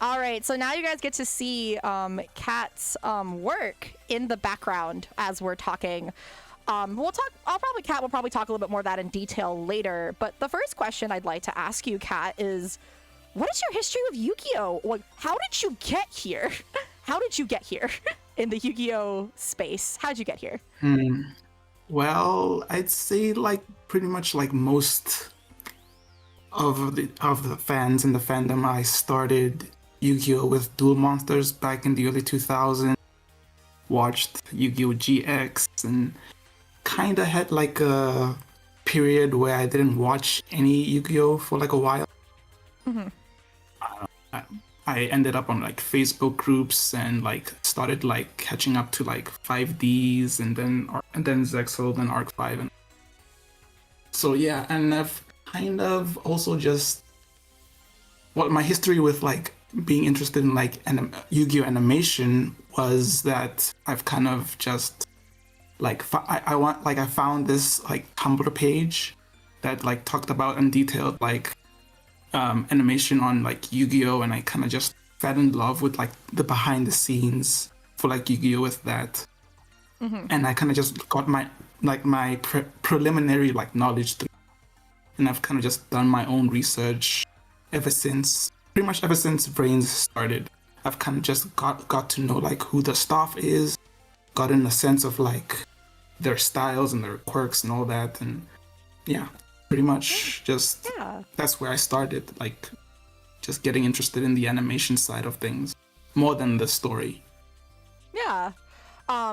All right, so now you guys get to see Kat's work in the background as we're talking. Kat will probably talk a little bit more of that in detail later. But the first question I'd like to ask you, Kat, is what is your history with Yu-Gi-Oh? Like, how did you get here? How did you get here in the Yu-Gi-Oh space? How did you get here? Well, I'd say like pretty much like most of the fans in the fandom, I started Yu-Gi-Oh with Duel Monsters back in the early 2000s. Watched Yu-Gi-Oh GX and kind of had like a period where I didn't watch any Yu-Gi-Oh for like a while. Mm-hmm. I ended up on like Facebook groups and like started like catching up to like 5Ds and then Zexal, then Arc 5, and so yeah. And I've kind of also just my history with like being interested in like Yu-Gi-Oh animation was that I've kind of just like I found this like Tumblr page that like talked about and detailed like animation on like Yu-Gi-Oh, and I kind of just fell in love with like the behind the scenes for like Yu-Gi-Oh with that. Mm-hmm. And I kind of just got my preliminary like knowledge through, and I've kind of just done my own research pretty much ever since Brains started. I've kind of just got to know like who the staff is, gotten a sense of like their styles and their quirks and all that, and yeah, pretty much just that's where I started, like just getting interested in the animation side of things more than the story. Yeah.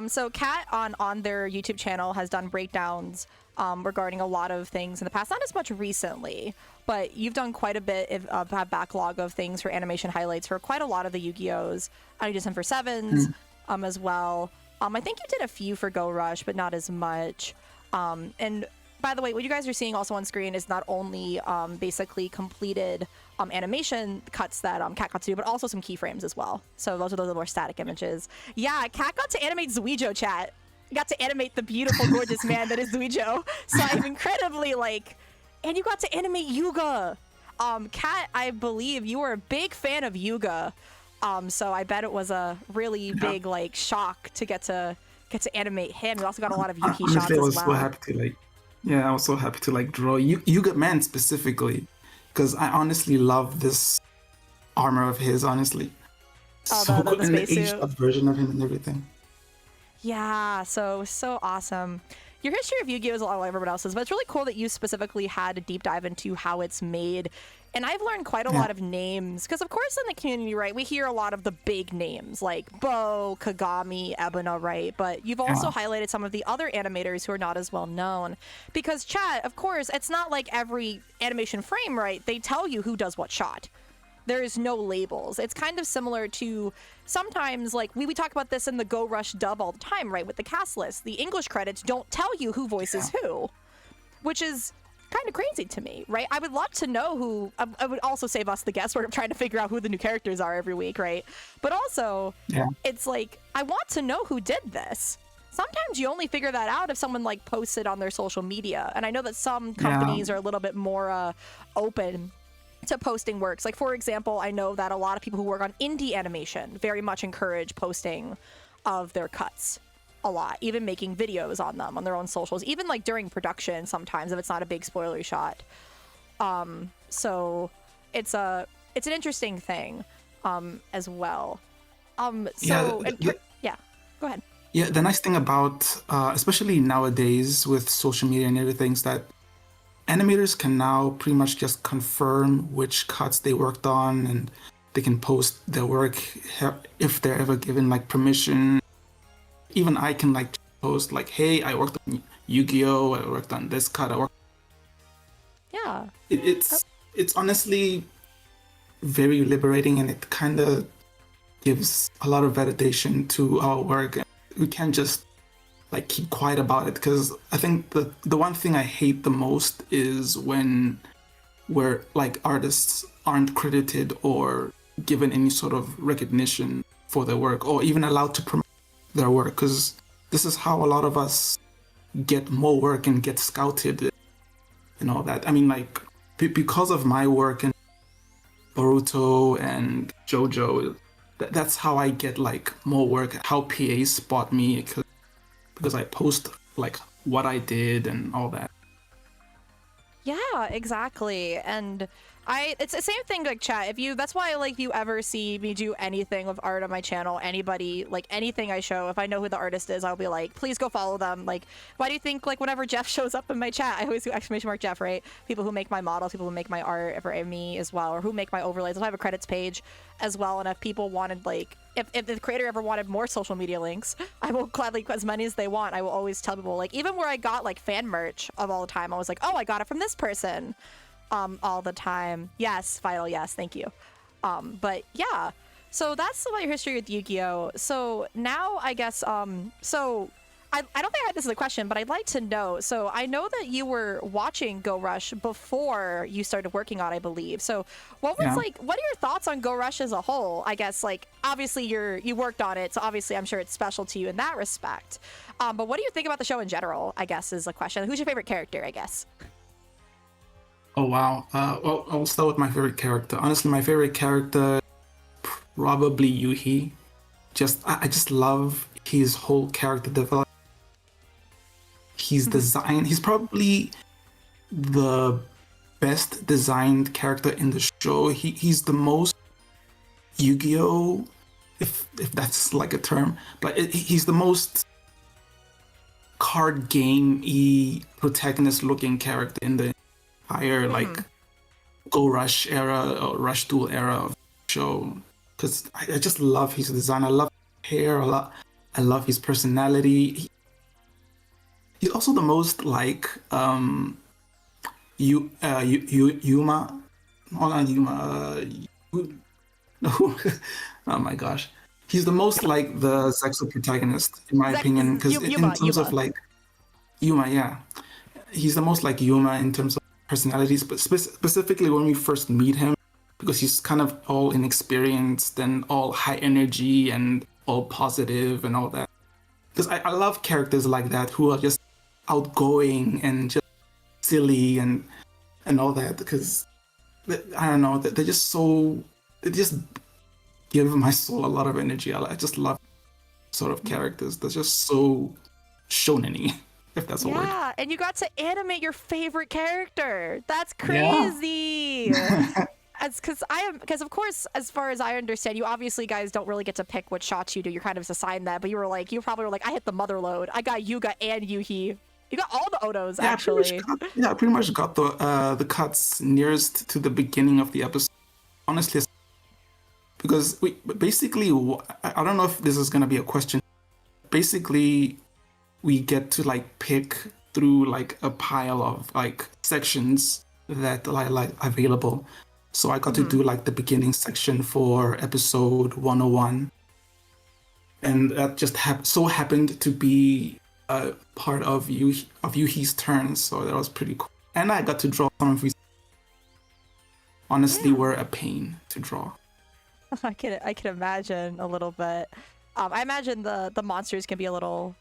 So Kat on their YouTube channel has done breakdowns regarding a lot of things in the past, not as much recently, but you've done quite a bit of a backlog of things for animation highlights for quite a lot of the Yu-Gi-Ohs. You did some for Sevens as well. I think you did a few for Go Rush, but not as much. And by the way, what you guys are seeing also on screen is not only basically completed animation cuts that Kat got to do, but also some keyframes as well. So those are the more static images. Yeah, Kat got to animate Zuijo, chat. Got to animate the beautiful, gorgeous man that is Zuijo. So I'm incredibly like, and you got to animate Yuga. Kat, I believe you were a big fan of Yuga. So I bet it was a really big like shock to get to animate him. You also got a lot of Yuki shots as well. I was so happy to like, I was so happy to like draw Yuga Man specifically, because I honestly love this armor of his. Honestly, so good, and the aged up version of him and everything. Yeah, so awesome. Your history of Yu-Gi-Oh is a lot like everyone else's, but it's really cool that you specifically had a deep dive into how it's made. And I've learned quite a lot of names, because of course in the community, right, we hear a lot of the big names like Bo, Kagami, Ebona, right? But you've also highlighted some of the other animators who are not as well known. Because chat, of course, it's not like every animation frame, right? They tell you who does what shot. There is no labels. It's kind of similar to sometimes, like, we talk about this in the Go Rush dub all the time, right? With the cast list. The English credits don't tell you who voices who, which is kind of crazy to me, right? I would love to know who, I would also save us the guesswork of trying to figure out who the new characters are every week, right? But also, it's like, I want to know who did this. Sometimes you only figure that out if someone, like, posts it on their social media. And I know that some companies are a little bit more open to posting works. Like, for example, I know that a lot of people who work on indie animation very much encourage posting of their cuts a lot, even making videos on them on their own socials, even like during production sometimes if it's not a big spoilery shot. So it's an interesting thing as well. Go ahead. Yeah, the nice thing about especially nowadays with social media and everything is that animators can now pretty much just confirm which cuts they worked on, and they can post their work if they're ever given like permission. Even I can like post like, hey, I worked on Yu-Gi-Oh, I worked on this cut, it's honestly very liberating, and it kind of gives a lot of validation to our work. We can't just like keep quiet about it, because I think the one thing I hate the most is where like artists aren't credited or given any sort of recognition for their work, or even allowed to promote their work, because this is how a lot of us get more work and get scouted and all that. I mean, like because of my work and Boruto and JoJo. That's how I get like more work. How PAs spot me because I post like what I did and all that. Yeah, exactly. And it's the same thing like chat. That's why like if you ever see me do anything with art on my channel, anybody, like anything I show, if I know who the artist is, I'll be like, please go follow them. Like, why do you think like whenever Jeff shows up in my chat, I always do exclamation mark Jeff, right? People who make my models, people who make my art for me as well, or who make my overlays. I have a credits page as well, and if people wanted like if the creator ever wanted more social media links, I will gladly, as many as they want, I will always tell people, like, even where I got like fan merch of all the time, I was like, oh, I got it from this person all the time. Yes, Vital, yes, thank you. But yeah, so that's about your history with Yu-Gi-Oh! So now I guess, so I don't think I had this as a question, but I'd like to know. So I know that you were watching Go Rush before you started working on it, I believe. So what was what are your thoughts on Go Rush as a whole? I guess like obviously you worked on it, so obviously I'm sure it's special to you in that respect. But what do you think about the show in general, I guess is a question. Who's your favorite character, I guess? Oh wow. Well, I'll start with my favorite character. Honestly, my favorite character probably Yuhi. I just love his whole character development. He's designed. He's probably the best designed character in the show. He's the most Yu-Gi-Oh, if that's like a term, but he's the most card game-y protagonist looking character in the entire like Go Rush era or Rush Duel era of the show. Because I just love his design. I love his hair a lot. I love his personality. He's also the most like Yuma. Oh, not Yuma. Oh my gosh. He's the most like the Zexal protagonist, in my opinion. Because in terms of like Yuma, yeah. He's the most like Yuma in terms of personalities, but specifically when we first meet him, because he's kind of all inexperienced and all high energy and all positive and all that. Because I love characters like that who are just outgoing and just silly and all that, because I don't know, they just give my soul a lot of energy. I just love sort of characters. They're just so shonen-y, if that's a word. Yeah, and you got to animate your favorite character. That's crazy. Yeah. Because of course, as far as I understand, you obviously guys don't really get to pick what shots you do. You're kind of assigned that, but you probably were like, I hit the mother load. I got Yuga and Yuhi. You got all the Odos, actually. I pretty much got the cuts nearest to the beginning of the episode. Honestly, because we basically, I don't know if this is gonna be a question. Basically, we get to like pick through like a pile of like sections that are like available. So I got to do like the beginning section for episode 101. And that just so happened to be a part of Yuhi's turn, so that was pretty cool. And I got to draw some of his. Honestly, were a pain to draw. I can imagine a little bit. I imagine the monsters can be a little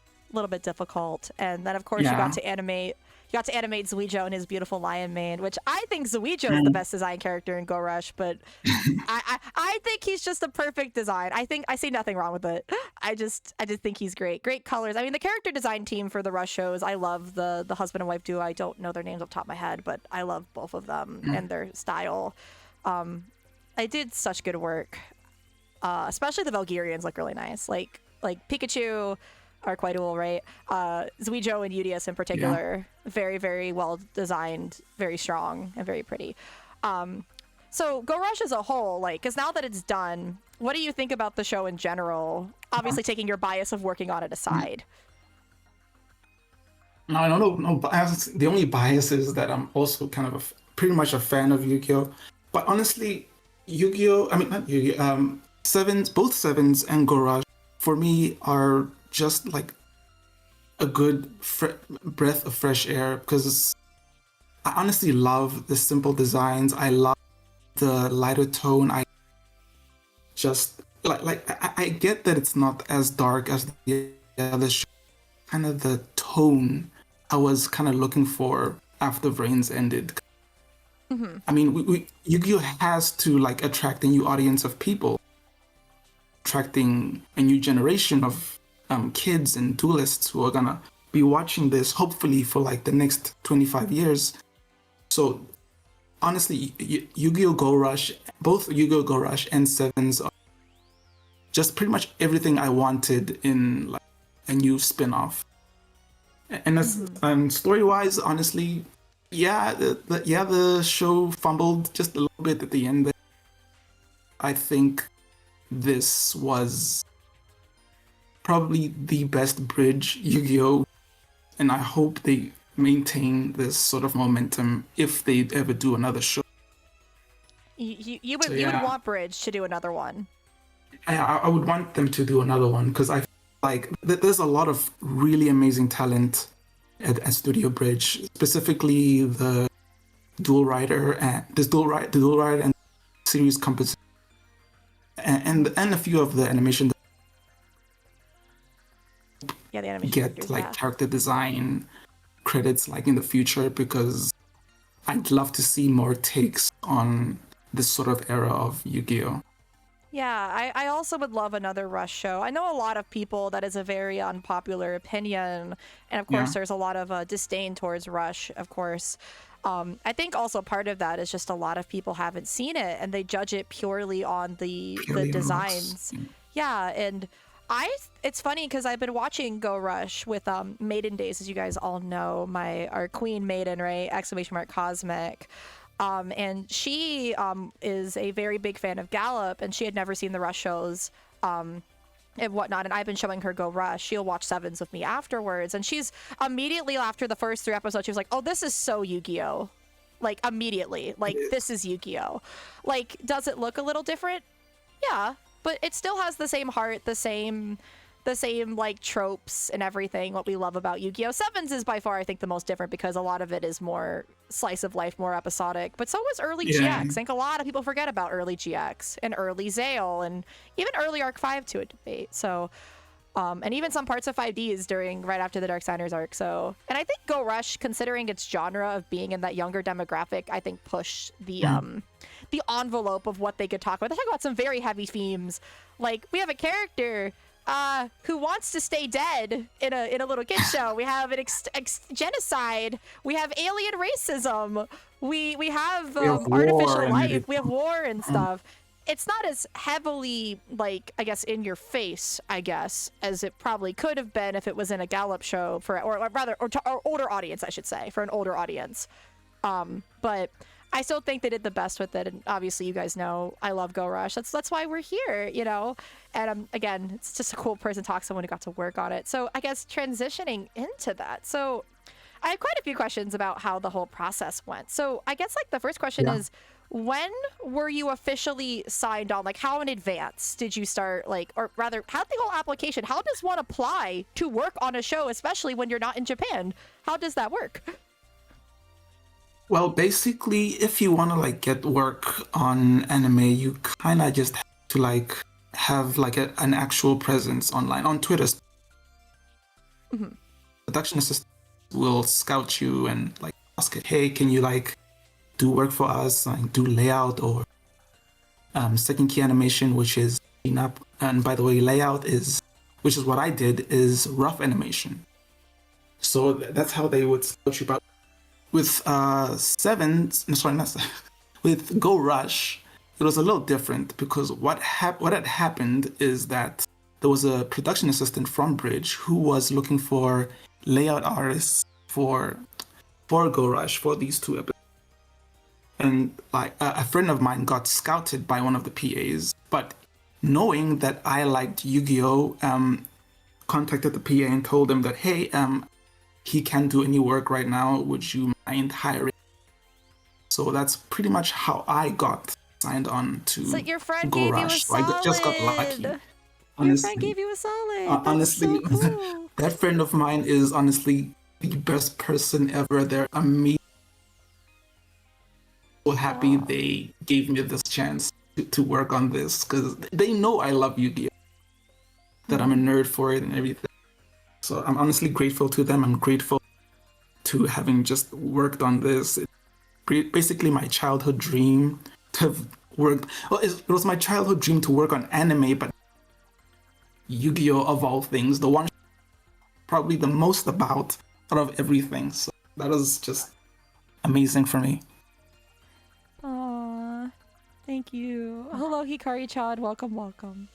bit difficult, and then of course you got to animate Zuijo and his beautiful lion mane, which I think Zuijo is the best design character in Go Rush, but I think he's just a perfect design. I see nothing wrong with it. I just think he's great colors. I mean, the character design team for the Rush shows, I love the husband and wife duo. I don't know their names off the top of my head, but I love both of them and their style. I did such good work, especially the Valgyrians look really nice, like Pikachu are quite cool, right? Zuijo and UDS in particular, very, very well designed, very strong, and very pretty. So Go Rush as a whole, like, because now that it's done, what do you think about the show in general? Obviously, taking your bias of working on it aside. No bias. The only bias is that I'm also kind of pretty much a fan of Yu-Gi-Oh! But honestly, Yu-Gi-Oh! I mean, not Yu-Gi-Oh! Both Sevens and Go Rush, for me, are just like a good breath of fresh air, because I honestly love the simple designs. I love the lighter tone. I just I get that it's not as dark as the other show. Kind of the tone I was kind of looking for after Vrains ended. I mean, Yu-Gi-Oh has to like attract a new audience of people, attracting a new generation of kids and duelists who are gonna be watching this hopefully for like the next 25 years. So honestly, Yu-Gi-Oh Go Rush, both Yu-Gi-Oh Go Rush and Sevens are just pretty much everything I wanted in like a new spin-off. And that's story-wise, honestly, yeah, the show fumbled just a little bit at the end. I think this was probably the best bridge Yu-Gi-Oh, and I hope they maintain this sort of momentum if they ever do another show. You would want Bridge to do another one. I would want them to do another one because I feel like there's a lot of really amazing talent at Studio Bridge, specifically the dual writer and the dual writer and series composition, and a few of the animation. Yeah, the animation get like character design credits like in the future, because I'd love to see more takes on this sort of era of Yu-Gi-Oh. Yeah, I also would love another Rush show. I know a lot of people that is a very unpopular opinion, and of course there's a lot of disdain towards Rush, of course. I think also part of that is just a lot of people haven't seen it and they judge it purely on the designs. Yeah, and it's funny because I've been watching Go Rush with Maiden Days, as you guys all know, our queen Maiden, right? ! Cosmic. And she is a very big fan of Gallop, and she had never seen the Rush shows and whatnot. And I've been showing her Go Rush. She'll watch Sevens with me afterwards. And she's immediately after the first 3 episodes, she was like, oh, this is so Yu-Gi-Oh! Like, immediately. Like, this is Yu-Gi-Oh! Like, does it look a little different? Yeah. But it still has the same heart, the same like tropes and everything, what we love about Yu-Gi-Oh! Sevens is by far, I think, the most different because a lot of it is more slice of life, more episodic. But so was early GX. I think a lot of people forget about early GX and early Zale and even early Arc 5 to a debate. So, and even some parts of 5Ds right after the Darksiders arc. So, and I think Go Rush, considering its genre of being in that younger demographic, I think pushed the envelope of what they could talk about. They talk about some very heavy themes. Like, we have a character who wants to stay dead in a little kid show. We have an genocide. We have alien racism. We have artificial life. We have war and stuff. It's not as heavily, like, I guess, in your face, I guess, as it probably could have been if it was in a Gallup show or older audience, I should say, for an older audience. But I still think they did the best with it, and obviously you guys know I love Go Rush. That's why we're here, you know? And again, it's just a cool person to talk to, someone who got to work on it. So I guess transitioning into that. So I have quite a few questions about how the whole process went. So I guess like the first question is, when were you officially signed on? Like, how in advance did you start, like, or rather, how the whole application, how does one apply to work on a show, especially when you're not in Japan? How does that work? Well, basically, if you want to like get work on anime, you kind of just have to like have like an actual presence online on Twitter. Production assistant will scout you and like ask it, hey, can you like do work for us, like do layout or second key animation, which is clean up. And by the way, layout which is what I did, is rough animation. So that's how they would scout you. But with with Go Rush, it was a little different because what had happened is that there was a production assistant from Bridge who was looking for layout artists for Go Rush for these 2 episodes. And like a friend of mine got scouted by one of the PAs, but knowing that I liked Yu-Gi-Oh, contacted the PA and told him that, hey, he can't do any work right now, would you mind hiring? So that's pretty much how I got signed on to So your friend Go gave Rush. you a solid. So I just got lucky. Honestly, your friend gave you a solid. Honestly, so cool. That friend of mine is honestly the best person ever. They're amazing. So happy they gave me this chance to work on this because they know I love Yu-Gi-Oh, that I'm a nerd for it and everything. So I'm honestly grateful to them. I'm grateful to having just worked on this. basically my childhood dream to have worked. Well, it was my childhood dream to work on anime, but Yu-Gi-Oh! Of all things, the one probably the most about out of everything. So that was just amazing for me. Aww, thank you. Hello, Hikari-chan. Welcome, welcome.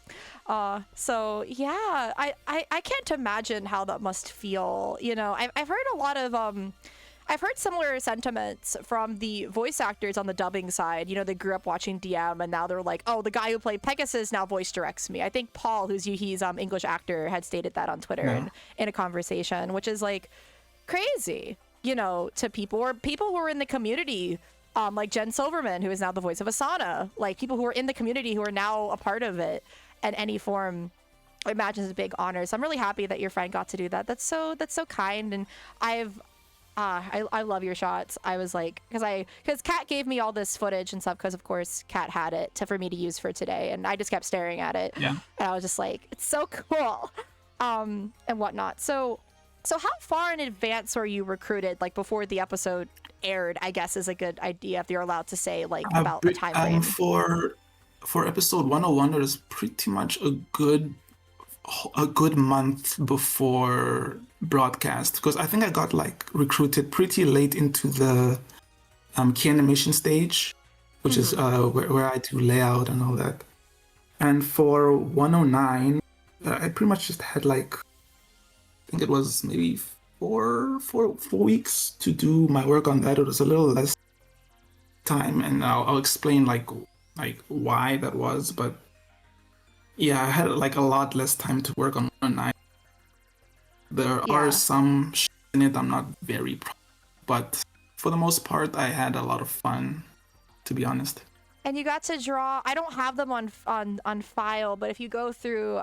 So yeah, I can't imagine how that must feel. You know, I've heard a lot of I've heard similar sentiments from the voice actors on the dubbing side. You know, they grew up watching DM and now they're like, oh, the guy who played Pegasus now voice directs me. I think Paul, who's Yuhi's English actor, had stated that on Twitter in a conversation, which is like crazy, you know, to people or people who are in the community, like Jen Silverman, who is now the voice of Asana, like people who are in the community who are now a part of it in any form. I imagine it's a big honor. So I'm really happy that your friend got to do that. That's so kind. And I love your shots. I was like, because Kat gave me all this footage and stuff, because of course Kat had it for me to use for today, and I just kept staring at it. Yeah. And I was just like, it's so cool, and whatnot. So how far in advance were you recruited? Like before the episode aired, I guess is a good idea if you're allowed to say like about the time frame. For episode 101, it was pretty much a good month before broadcast, because I think I got like recruited pretty late into the key animation stage, which is where I do layout and all that. And for 109, I pretty much just had like, I think it was maybe four weeks to do my work on that. It was a little less time, and I'll explain like why that was, but yeah, I had like a lot less time to work on 109. There are some in it I'm not very proud, but for the most part, I had a lot of fun, to be honest. And you got to draw. I don't have them on file, but if you go through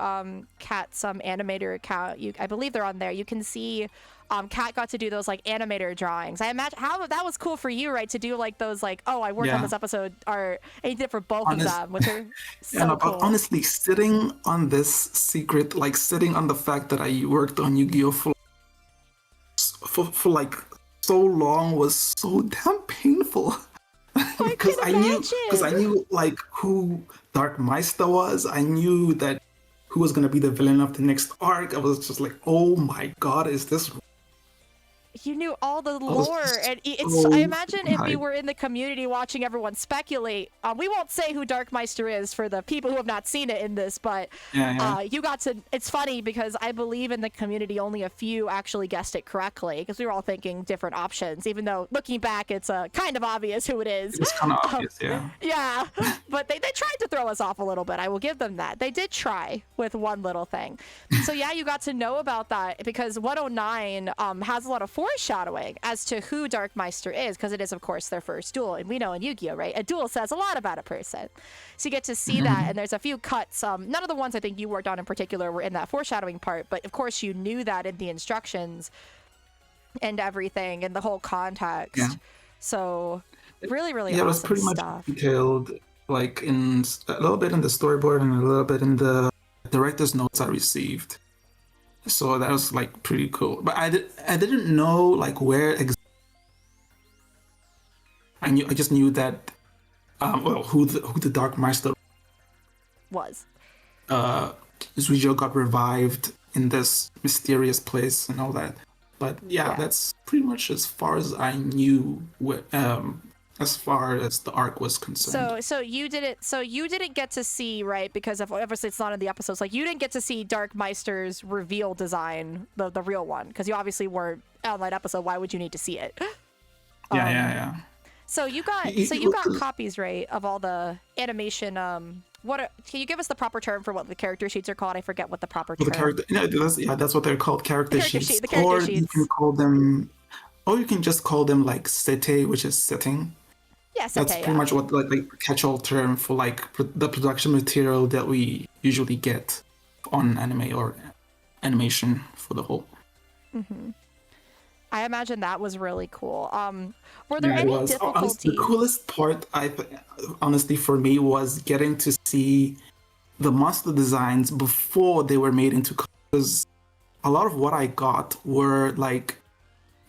Kat's Animator account, I believe they're on there. You can see Kat got to do those like Animator drawings. I imagine how that was cool for you, right? To do like those like, oh, I worked on this episode, and you did it for both of them, which are so cool. Honestly, sitting on this secret, like sitting on the fact that I worked on Yu-Gi-Oh for like so long was so damn painful. Because I knew like who Dark Meister was. I knew that who was gonna be the villain of the next arc. I was just like, oh my god, is this? You knew all the lore, and I imagine if you were in the community watching everyone speculate. We won't say who Dark Meister is for the people who have not seen it in this, but you got to. It's funny because I believe in the community only a few actually guessed it correctly, because we were all thinking different options. Even though looking back, it's kind of obvious who it is. It's kind of obvious, yeah. Yeah, but they tried to throw us off a little bit. I will give them that. They did try with one little thing. So yeah, you got to know about that because 109 has a lot of foreshadowing as to who Dark Meister is, because it is of course their first duel, and we know in Yu-Gi-Oh, right, a duel says a lot about a person. So you get to see that, and there's a few cuts. None of the ones I think you worked on in particular were in that foreshadowing part, but of course you knew that in the instructions and everything and the whole context. Yeah. So really awesome it was pretty stuff. much detailed, like in a little bit in the storyboard and a little bit in the director's notes I received. So that was like pretty cool. But I didn't know like where I just knew that who the Dark Meister was. Zuijo got revived in this mysterious place and all that. But yeah, that's pretty much as far as I knew as far as the arc was concerned. So you didn't get to see, right, because obviously it's not in the episodes, like you didn't get to see Dark Meister's reveal design, the real one, because you obviously weren't on that episode. Why would you need to see it? Yeah. So you got copies, right, of all the animation. Can you give us the proper term for what the character sheets are called? I forget what the proper term. That's what they're called, character sheets. The character sheets. You can call them, or you can just call them like sete, which is setting. Yeah, sete, that's pretty much what like catch-all term for like the production material that we usually get on anime or animation for the whole. Mm-hmm. I imagine that was really cool. Were there any difficulties? Honestly, the coolest part, honestly, for me, was getting to see the monster designs before they were made into colors. A lot of what I got were like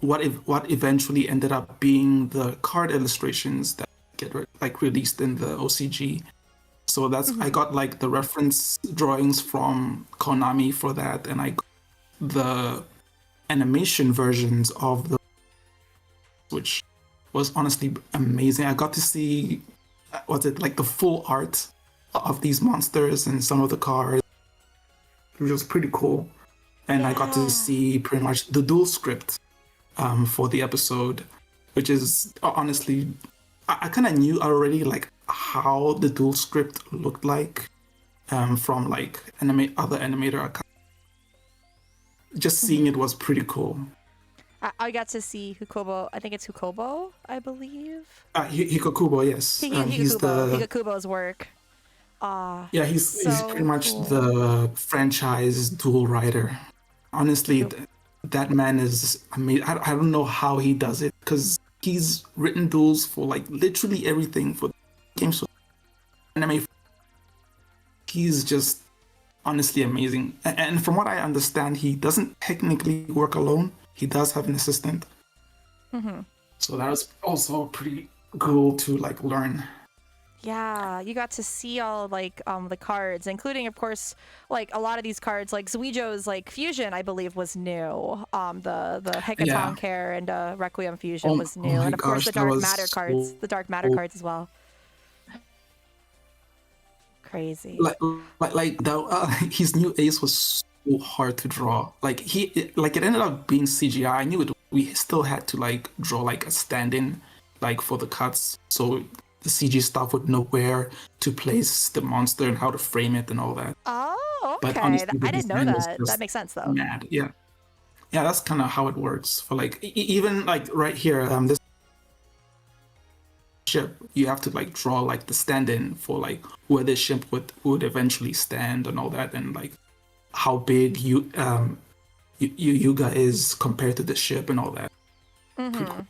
what eventually ended up being the card illustrations that get like released in the OCG. So that's I got like the reference drawings from Konami for that, and I got the animation versions of the, which was honestly amazing. I got to see, was it like the full art of these monsters and some of the cards, which was pretty cool. And I got to see pretty much the dual script for the episode, which is honestly, I kind of knew already like how the dual script looked like from like other animator accounts. Just seeing it was pretty cool. I got to see Hukobo. I think it's Hukobo, I believe. Hikokubo, yes. He's Hikokubo's work. He's pretty much the franchise dual writer. Honestly, that man is amazing. I don't know how he does it, because he's written duels for like literally everything for games, so anime. He's just honestly amazing. And from what I understand, he doesn't technically work alone. He does have an assistant. So that was also pretty cool to like learn. Yeah, you got to see all like the cards, including of course like a lot of these cards, like Zuijo's like Fusion, I believe was new. The Hecaton Care and Requiem Fusion was new, and of course the Dark Matter cards, as well. Crazy. Like that. His new ace was so hard to draw. Like it ended up being CGI. I knew it. We still had to like draw like a stand-in, like for the cuts. So the CG staff would know where to place the monster and how to frame it and all that. Oh, okay. But honestly, I didn't know that. That makes sense though. Mad, yeah. That's kind of how it works. For like even like right here, this ship, you have to like draw like the stand-in for like where the ship would eventually stand and all that, and like how big Yuga is compared to the ship and all that. Cool.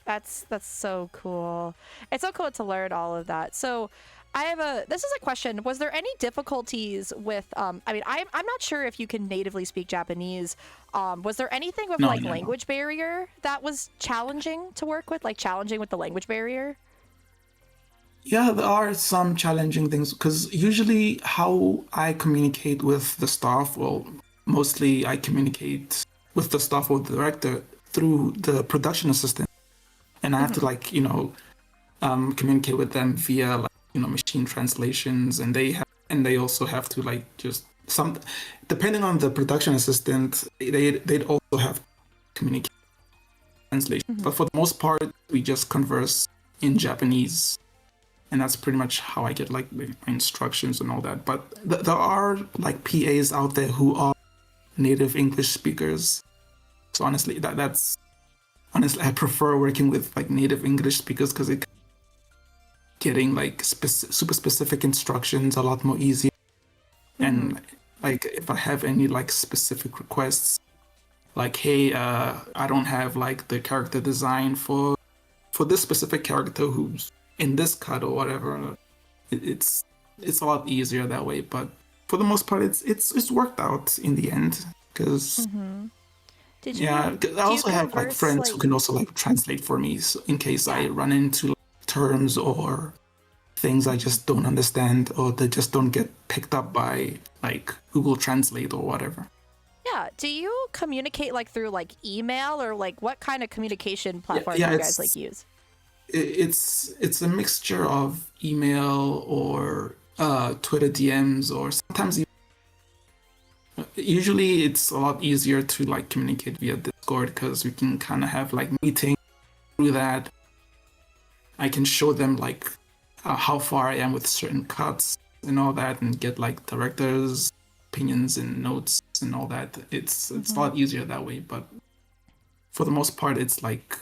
That's so cool. It's so cool to learn all of that. So this is a question. Was there any difficulties with, I mean, I'm not sure if you can natively speak Japanese. Was there anything with language barrier that was challenging to work with, like challenging with the language barrier? Yeah, there are some challenging things, because usually how I communicate with the staff, well, mostly I communicate with the staff or the director through the production assistant. And I have to like, communicate with them via like, machine translations, and they also have to like depending on the production assistant, they'd also have communicate translation. But for the most part, we just converse in Japanese, and that's pretty much how I get like the instructions and all that. But there are like PAs out there who are native English speakers. So honestly, I prefer working with like native English speakers, because it getting like super specific instructions a lot more easier. And like if I have any like specific requests, like hey, I don't have like the character design for this specific character who's in this cut or whatever, it's a lot easier that way. But for the most part, it's worked out in the end, because. I also have like friends who can also like translate for me, so in case I run into like, terms or things I just don't understand, or they just don't get picked up by like Google Translate or whatever. Yeah. Do you communicate like through like email, or like what kind of communication platform do you guys like use? It's a mixture of email or Twitter DMs, or sometimes usually it's a lot easier to like communicate via Discord, because we can kind of have like meetings through that. I can show them like how far I am with certain cuts and all that, and get like directors' opinions and notes and all that. It's a lot easier that way. But for the most part, it's like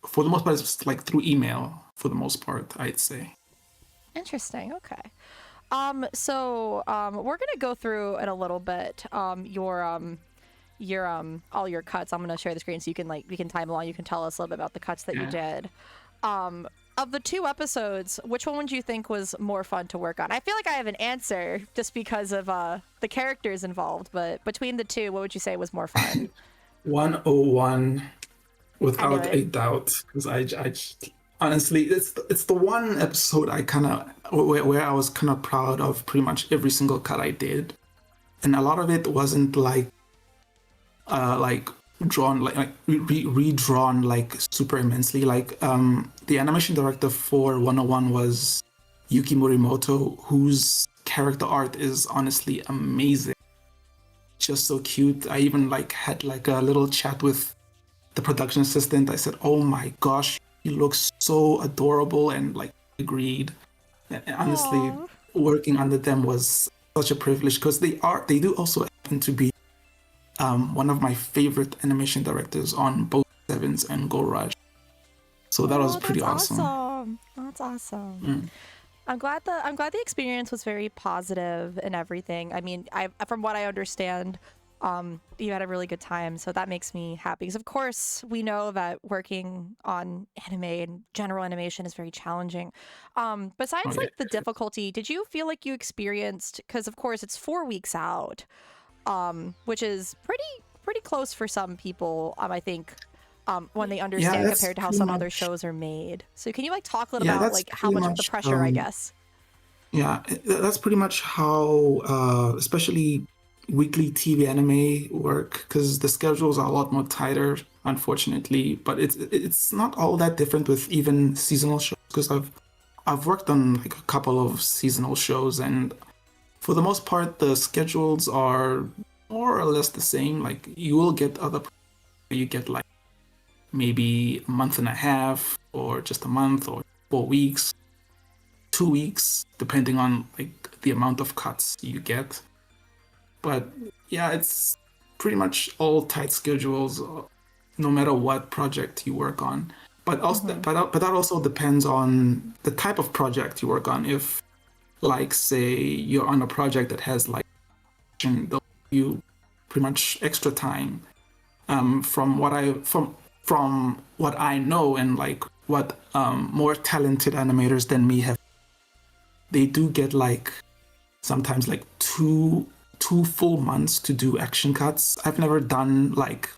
through email. For the most part, I'd say. Interesting. Okay. So we're gonna go through in a little bit your all your cuts. I'm gonna share the screen so you can we can time along. You can tell us a little bit about the cuts that you did. Of the two episodes, which one would you think was more fun to work on? I feel like I have an answer just because of the characters involved, but between the two, what would you say was more fun? 101 I knew without a it. doubt, because honestly, it's the one episode I kind of where I was kind of proud of pretty much every single cut I did, and a lot of it wasn't like drawn like redrawn like super immensely. Like the animation director for 101 was Yuki Morimoto, whose character art is honestly amazing, just so cute. I even like had like a little chat with the production assistant. I said, "Oh my gosh, he looks so adorable," and like agreed. And honestly, Aw. working under them was such a privilege because they do also happen to be one of my favorite animation directors on both Sevens and Go Rush. So that was Oh, pretty that's awesome. awesome. That's awesome. Mm. I'm glad the experience was very positive and everything. I mean, from what I understand, you had a really good time, so that makes me happy. Because of course we know that working on anime and general animation is very challenging. Oh Besides yeah. like the difficulty, did you feel like you experienced? Because of course it's 4 weeks out, which is pretty close for some people. I think. When they Yeah, understand that's compared to how pretty some other much. shows are made. So can you like talk a little Yeah, about that's like how pretty much the much. pressure, I guess? Yeah, that's pretty much how, especially weekly TV anime work, because the schedules are a lot more tighter, unfortunately. But it's not all that different with even seasonal shows, because I've worked on like a couple of seasonal shows, and for the most part, the schedules are more or less the same. Like you will get you get like maybe a month and a half, or just a month, or 4 weeks, 2 weeks, depending on like the amount of cuts you get. But yeah, it's pretty much all tight schedules, no matter what project you work on. But also, Mm-hmm. but that also depends on the type of project you work on. If, like, say you're on a project that has like you pretty much extra time. From what I know, and like what more talented animators than me have, they do get like sometimes like two full months to do action cuts. I've never done like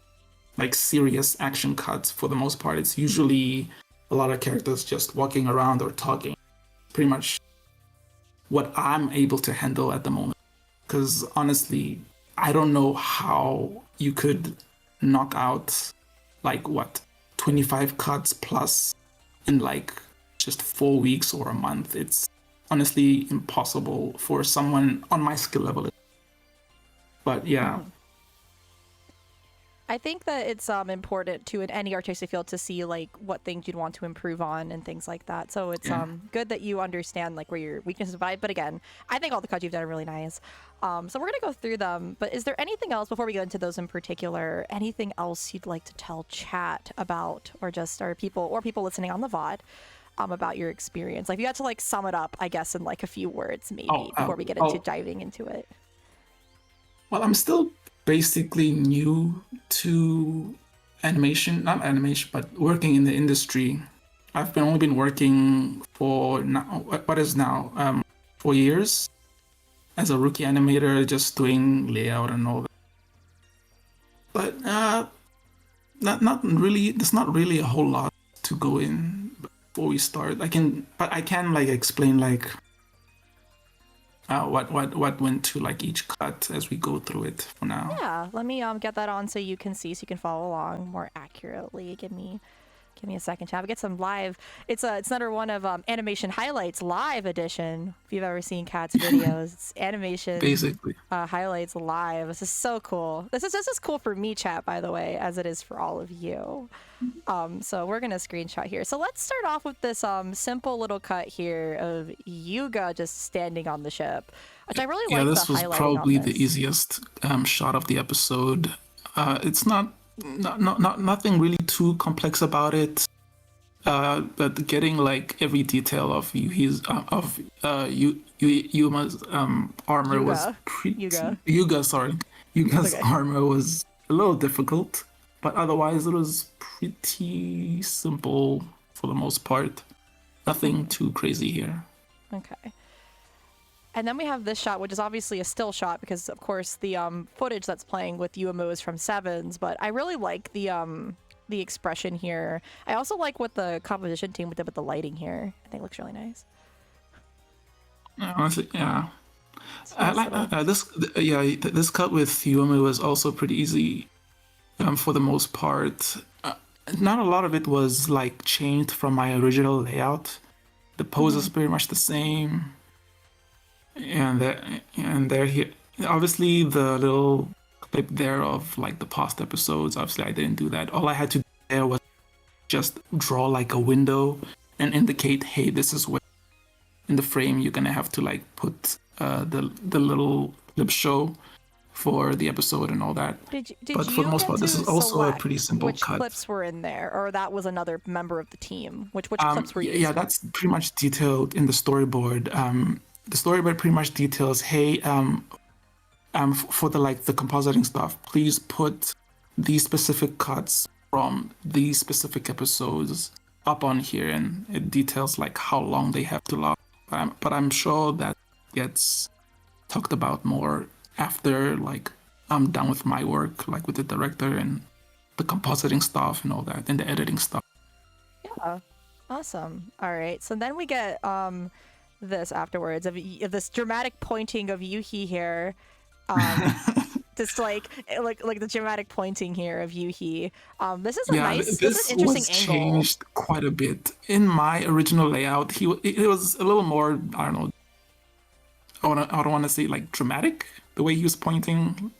serious action cuts. For the most part, it's usually a lot of characters just walking around or talking. Pretty much what I'm able to handle at the moment. Because honestly, I don't know how you could knock out like what 25 cuts plus in like just 4 weeks or a month. It's honestly impossible for someone on my skill level. But yeah, Mm-hmm. I think that it's important to in any artistic field to see like what things you'd want to improve on and things like that. So it's yeah, good that you understand like where your weaknesses lie. But again, I think all the cuts you've done are really nice. So we're gonna go through them. But is there anything else before we go into those in particular? Anything else you'd like to tell chat about, or just our people listening on the VOD? About your experience, like if you had to like sum it up, I guess in like a few words, oh, maybe before we get into oh, diving into it. well, I'm still basically new to animation, not animation, but working in the industry. I've been only been working for now, what is now, 4 years as a rookie animator, just doing layout and all that. But not really. There's not really a whole lot to go in before we start. But I can like explain like what went to like each cut as we go through it for now. Yeah, let me get that on so you can see, so you can follow along more accurately. Give me a second, chat. We get some live. It's another one of animation highlights live edition. If you've ever seen Kat's videos, it's animation Basically, highlights live. This is so cool. This is cool for me, chat, by the way, as it is for all of you. So we're gonna screenshot here. So let's start off with this simple little cut here of Yuga just standing on the ship, which I really yeah, like the this was highlighting on probably the this. easiest shot of the episode. It's not nothing really too complex about it. But getting like every detail of Yuma's armor was Yuga, sorry. It's Yuga's okay. armor was a little difficult, but otherwise it was pretty simple for the most part. Nothing too crazy here. Okay. And then we have this shot, which is obviously a still shot because, of course, the footage that's playing with Yuumu is from Sevens. But I really like the expression here. I also like what the composition team did with the lighting here. I think it looks really nice. Honestly, yeah. I like this cut with Yuumu was also pretty easy, for the most part. Not a lot of it was like changed from my original layout. The pose is pretty much the same, and there here. Obviously, the little clip there of like the past episodes. Obviously, I didn't do that. All I had to do there was just draw like a window and indicate, hey, this is where in the frame you're gonna have to like put the little clip show for the episode and all that. But for the most part, this is also a pretty simple which cut. Clips were in there, or that was another member of the team? Which clips were used? Yeah, that's pretty much detailed in the storyboard. The storyboard pretty much details, hey, for the like the compositing stuff, please put these specific cuts from these specific episodes up on here, and it details like how long they have to last. But I'm sure that gets talked about more after like I'm done with my work, like with the director and the compositing stuff and all that, and the editing stuff. Yeah, awesome. All right, so then we get this afterwards of this dramatic pointing of Yuhi here. Just like the dramatic pointing here of Yuhi. This is this is an interesting was angle. Changed quite a bit. In my original layout, it was a little more, I don't know, I don't want to say like dramatic the way he was pointing,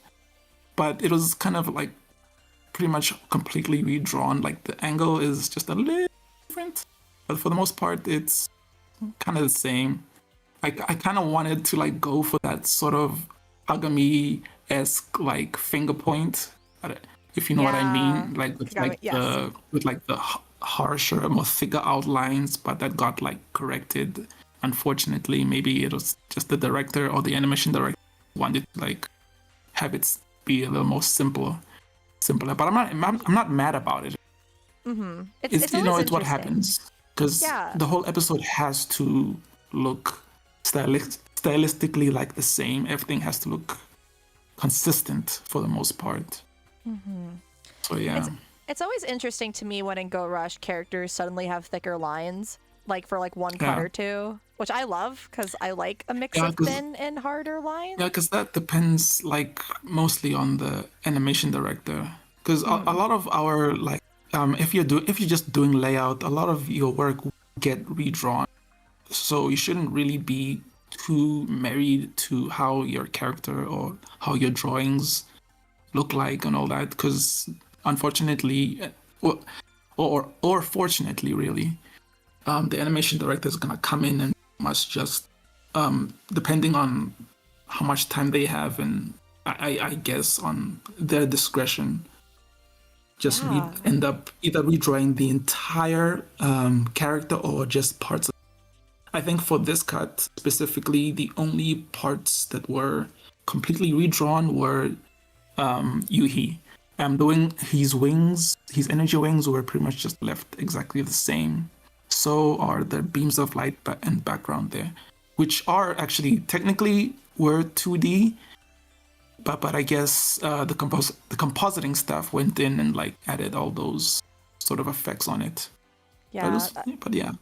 but it was kind of like pretty much completely redrawn. Like the angle is just a little different, but for the most part, it's kind of the same. I kind of wanted to like go for that sort of Agami-esque like finger point, if you know what I mean, like with the harsher, more thicker outlines, but that got like corrected. Unfortunately, maybe it was just the director or the animation director wanted to like have it be a little more simpler. But I'm not mad about it. Mm-hmm. It's what happens because the whole episode has to look stylistically like the same. Everything has to look consistent for the most part. Mm-hmm. So yeah, it's always interesting to me when in Go Rush characters suddenly have thicker lines, like for like one cut or two, which I love because I like a mix of thin and harder lines. Yeah, because that depends like mostly on the animation director. Because a lot of our like if you're just doing layout, a lot of your work will get redrawn. So you shouldn't really be too married to how your character or how your drawings look like and all that, because unfortunately, or fortunately, really, the animation director is gonna come in and must just, depending on how much time they have and I guess on their discretion, just end up either redrawing the entire character or just parts of. I think for this cut specifically, the only parts that were completely redrawn were Yuhi. Doing his wings, his energy wings were pretty much just left exactly the same. So are the beams of light and background there, which are actually technically were 2D, but I guess the compositing stuff went in and like added all those sort of effects on it. Yeah. But yeah.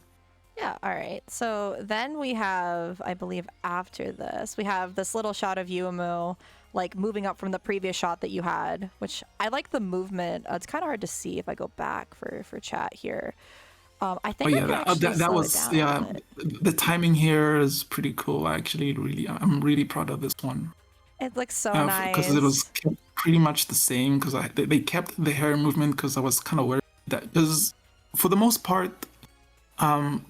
Yeah, all right. So then we have, I believe after this, we have this little shot of Yuumu like moving up from the previous shot that you had, which I like the movement. It's kind of hard to see if I go back for chat here. I think that was the timing here is pretty cool. I'm really proud of this one. It looks so nice because it was pretty much the same. Because they kept the hair movement because I was kind of worried that because for the most part,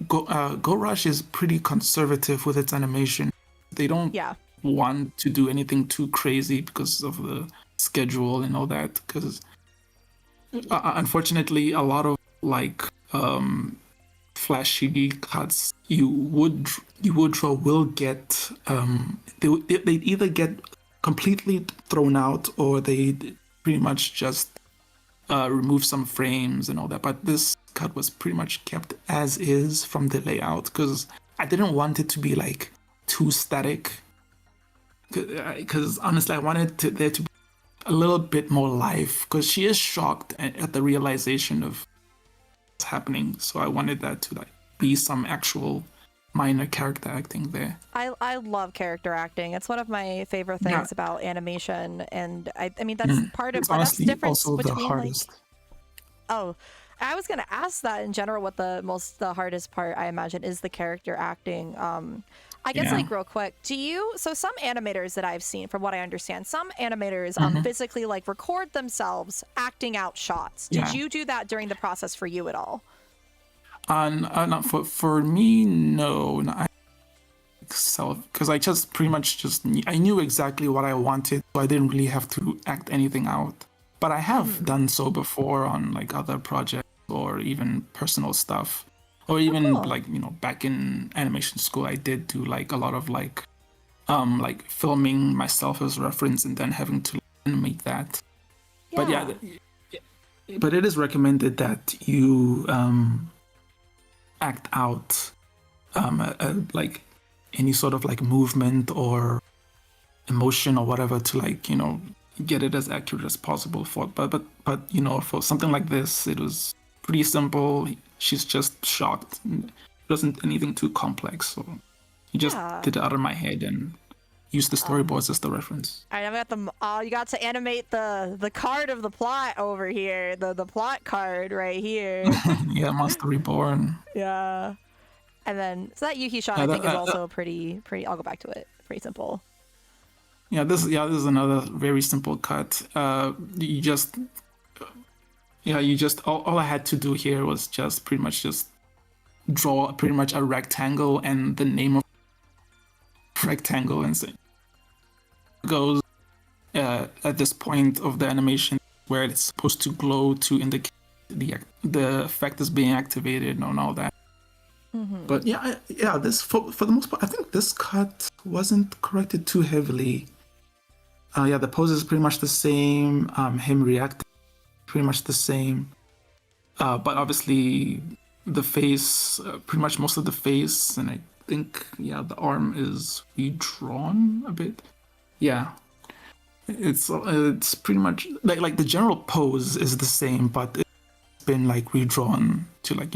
Go Rush is pretty conservative with its animation. They don't want to do anything too crazy because of the schedule and all that. Because unfortunately, a lot of like flashy cuts you would draw will get they either get completely thrown out or they pretty much just remove some frames and all that. But this cut was pretty much kept as is from the layout because I didn't want it to be like too static. Because honestly, I wanted there to be a little bit more life, because she is shocked at the realization of what's happening. So I wanted that to like be some actual minor character acting there. I love character acting. It's one of my favorite things about animation, and I mean that's part of, it's but that's the honestly difference also between the hardest. Oh, I was gonna ask that in general. What the hardest part I imagine is the character acting. I guess like real quick, so some animators that I've seen, from what I understand, some animators physically like record themselves acting out shots. Did you do that during the process for you at all? Not for me, no. Because I just pretty much I knew exactly what I wanted, so I didn't really have to act anything out. But I have done so before on like other projects or even personal stuff, or even like back in animation school, I did do like a lot of like filming myself as reference and then having to animate that. But but it is recommended that you act out like any sort of like movement or emotion or whatever to like get it as accurate as possible but for something like this, it was pretty simple. She's just shocked. It wasn't anything too complex, so you just did it out of my head and used the storyboards as the reference. All right, I've got them. You got to animate the card of the plot over here, the plot card right here. Yeah, Monster Reborn. Yeah, and then so that Yuki shot I think is also pretty. I'll go back to it. Pretty simple. Yeah, this is another very simple cut. You just all I had to do here was just pretty much just draw pretty much a rectangle and the name of rectangle, and say goes at this point of the animation where it's supposed to glow to indicate the effect is being activated and all that. But this for the most part, I think this cut wasn't corrected too heavily. The pose is pretty much the same. Him reacting pretty much the same. But obviously the face, pretty much most of the face, and I think the arm is redrawn a bit. Yeah, it's pretty much like the general pose is the same, but it's been like redrawn to like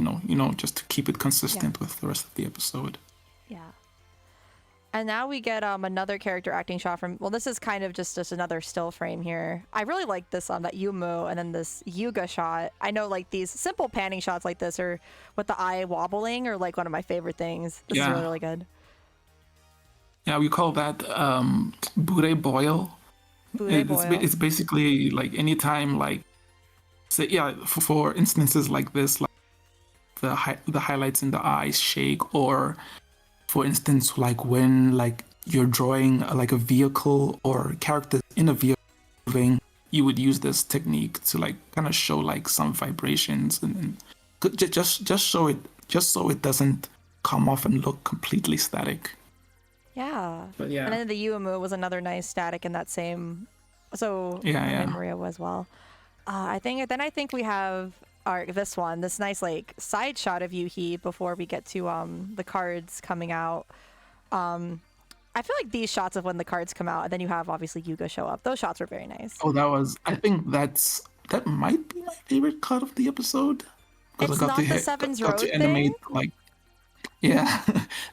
just to keep it consistent with the rest of the episode. Yeah. And now we get another character acting shot from, well, this is kind of just another still frame here. I really like this that Yumu and then this Yuga shot. I know like these simple panning shots like this or with the eye wobbling are like one of my favorite things. This is really, really good. Yeah, we call that bure boil. It's basically like anytime like, say, for instances like this, like the highlights in the eyes shake, or for instance, like when like you're drawing like a vehicle or characters in a vehicle moving, you would use this technique to like kind of show like some vibrations and just so it doesn't come off and look completely static. Yeah. But yeah. And then the Yuumu was another nice static in that same. So Maria as well. I think we have this nice like side shot of Yuhi before we get to the cards coming out. I feel like these shots of when the cards come out and then you have obviously Yuga show up. Those shots were very nice. I think that might be my favorite cut of the episode. It's not the Seven's Road to animate thing? like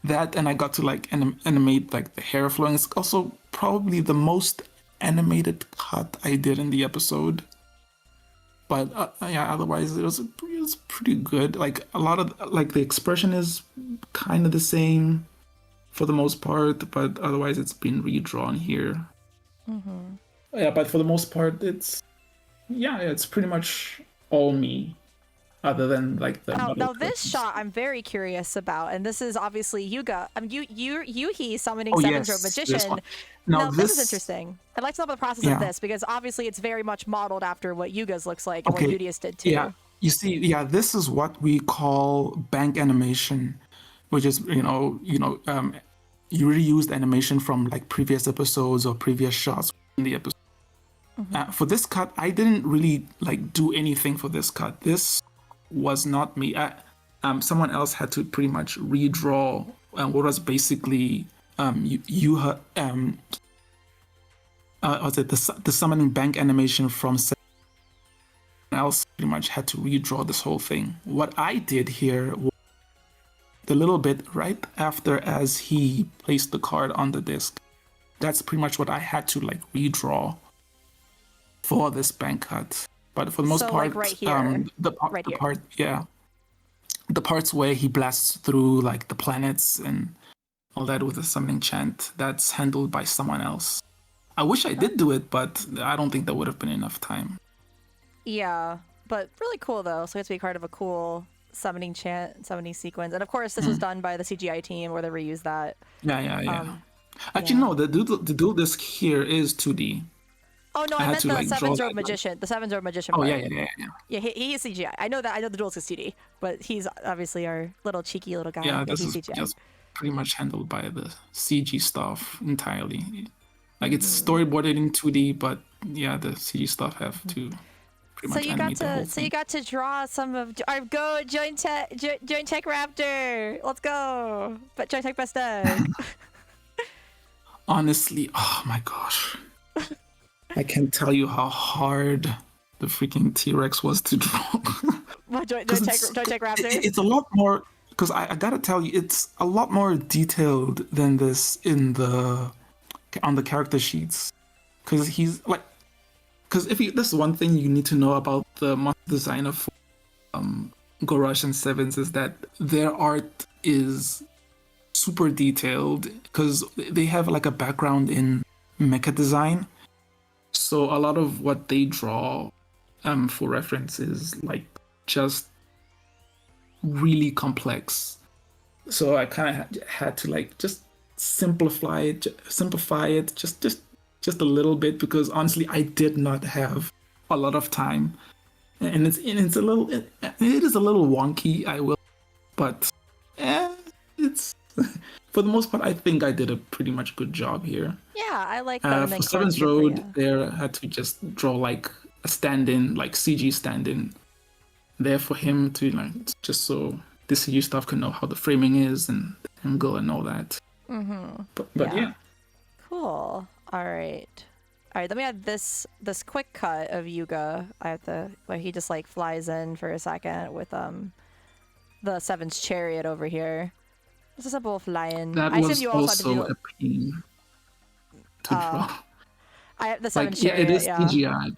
that, and I got to like animate like the hair flowing. It's also probably the most animated cut I did in the episode. But otherwise it was pretty good. Like a lot of like the expression is kind of the same for the most part, but otherwise it's been redrawn here. Yeah, but for the most part it's pretty much all me. Other than like the now this shot I'm very curious about, and this is obviously Yuga. Yuhi summoning Seven's Road Magician. Now this is interesting. I'd like to know about the process of this because obviously it's very much modeled after what Yuga's looks like and what Udius did too. Yeah, you see, this is what we call bank animation, which is you reused animation from like previous episodes or previous shots in the episode. For this cut, I didn't really like do anything for this cut. This was not me. Someone else had to pretty much redraw what was basically was it the summoning bank animation from else pretty much had to redraw this whole thing. What I did here was the little bit right after as he placed the card on the disc. That's pretty much what I had to like redraw for this bank cut. But for the most part, like right here, the part, yeah, the parts where he blasts through like the planets and all that with the summoning chant, that's handled by someone else. I wish I did do it, but I don't think that would have been enough time. Yeah, but really cool though. So it's to be part of a cool summoning sequence, and of course this was done by the CGI team, where they reused that. Yeah. Actually, no, the dual disc here is 2D. Oh no, I meant the Seven's Robe Magician. The Seven's Robe Magician. Oh part. Yeah. Yeah, he is CGI. I know that. I know the dual disc is 2D, but he's obviously our little cheeky little guy. Yeah, this is is CGI. just pretty much handled by the CG stuff entirely. Like it's storyboarded in 2D, but yeah, the CG stuff have to. So you got to draw some of our Joint Tech Raptor. Let's go, but Joint Tech Best Egg. Honestly, oh my gosh, I can't tell you how hard the freaking T-Rex was to draw. What, Joint Tech Raptor? It's a lot more because I gotta tell you, it's a lot more detailed than this on the character sheets, because he's like. Because this is one thing you need to know about the monster designer for Gorosh and Sevens is that their art is super detailed because they have like a background in mecha design. So a lot of what they draw for reference is like just really complex. So I kind of had to like just simplify it just a little bit, because honestly I did not have a lot of time, and it is a little wonky, I will, but it's for the most part I think I did a pretty much good job here. Yeah, I like that. For Seven's Road, there had to just draw like a stand-in, like CG stand-in there for him to like, just so the CG stuff can know how the framing is and the angle and all that. But yeah. Cool. All right. Let me add this quick cut of Yuga. Where he just like flies in for a second with the Seven's chariot over here. It's a simple fly-in. That was also a pain to draw. The Seven's chariot. It is CGI.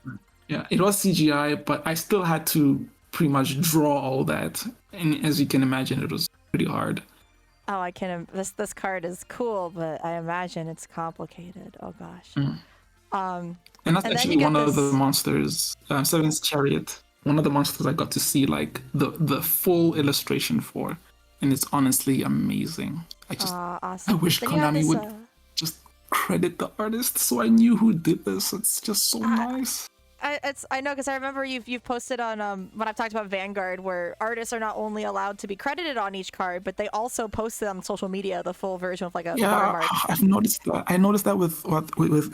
Yeah, it was CGI, but I still had to pretty much draw all that, and as you can imagine, it was pretty hard. Oh, I can. This card is cool, but I imagine it's complicated. Oh gosh. And that's actually one of the monsters, Seven's Chariot. One of the monsters I got to see like the full illustration for, and it's honestly amazing. Awesome. I wish Konami would just credit the artist, so I knew who did this. It's just so nice. I know, because I remember you've posted on when I've talked about Vanguard, where artists are not only allowed to be credited on each card, but they also post it on social media, the full version of like a watermark. I've noticed that. I noticed that with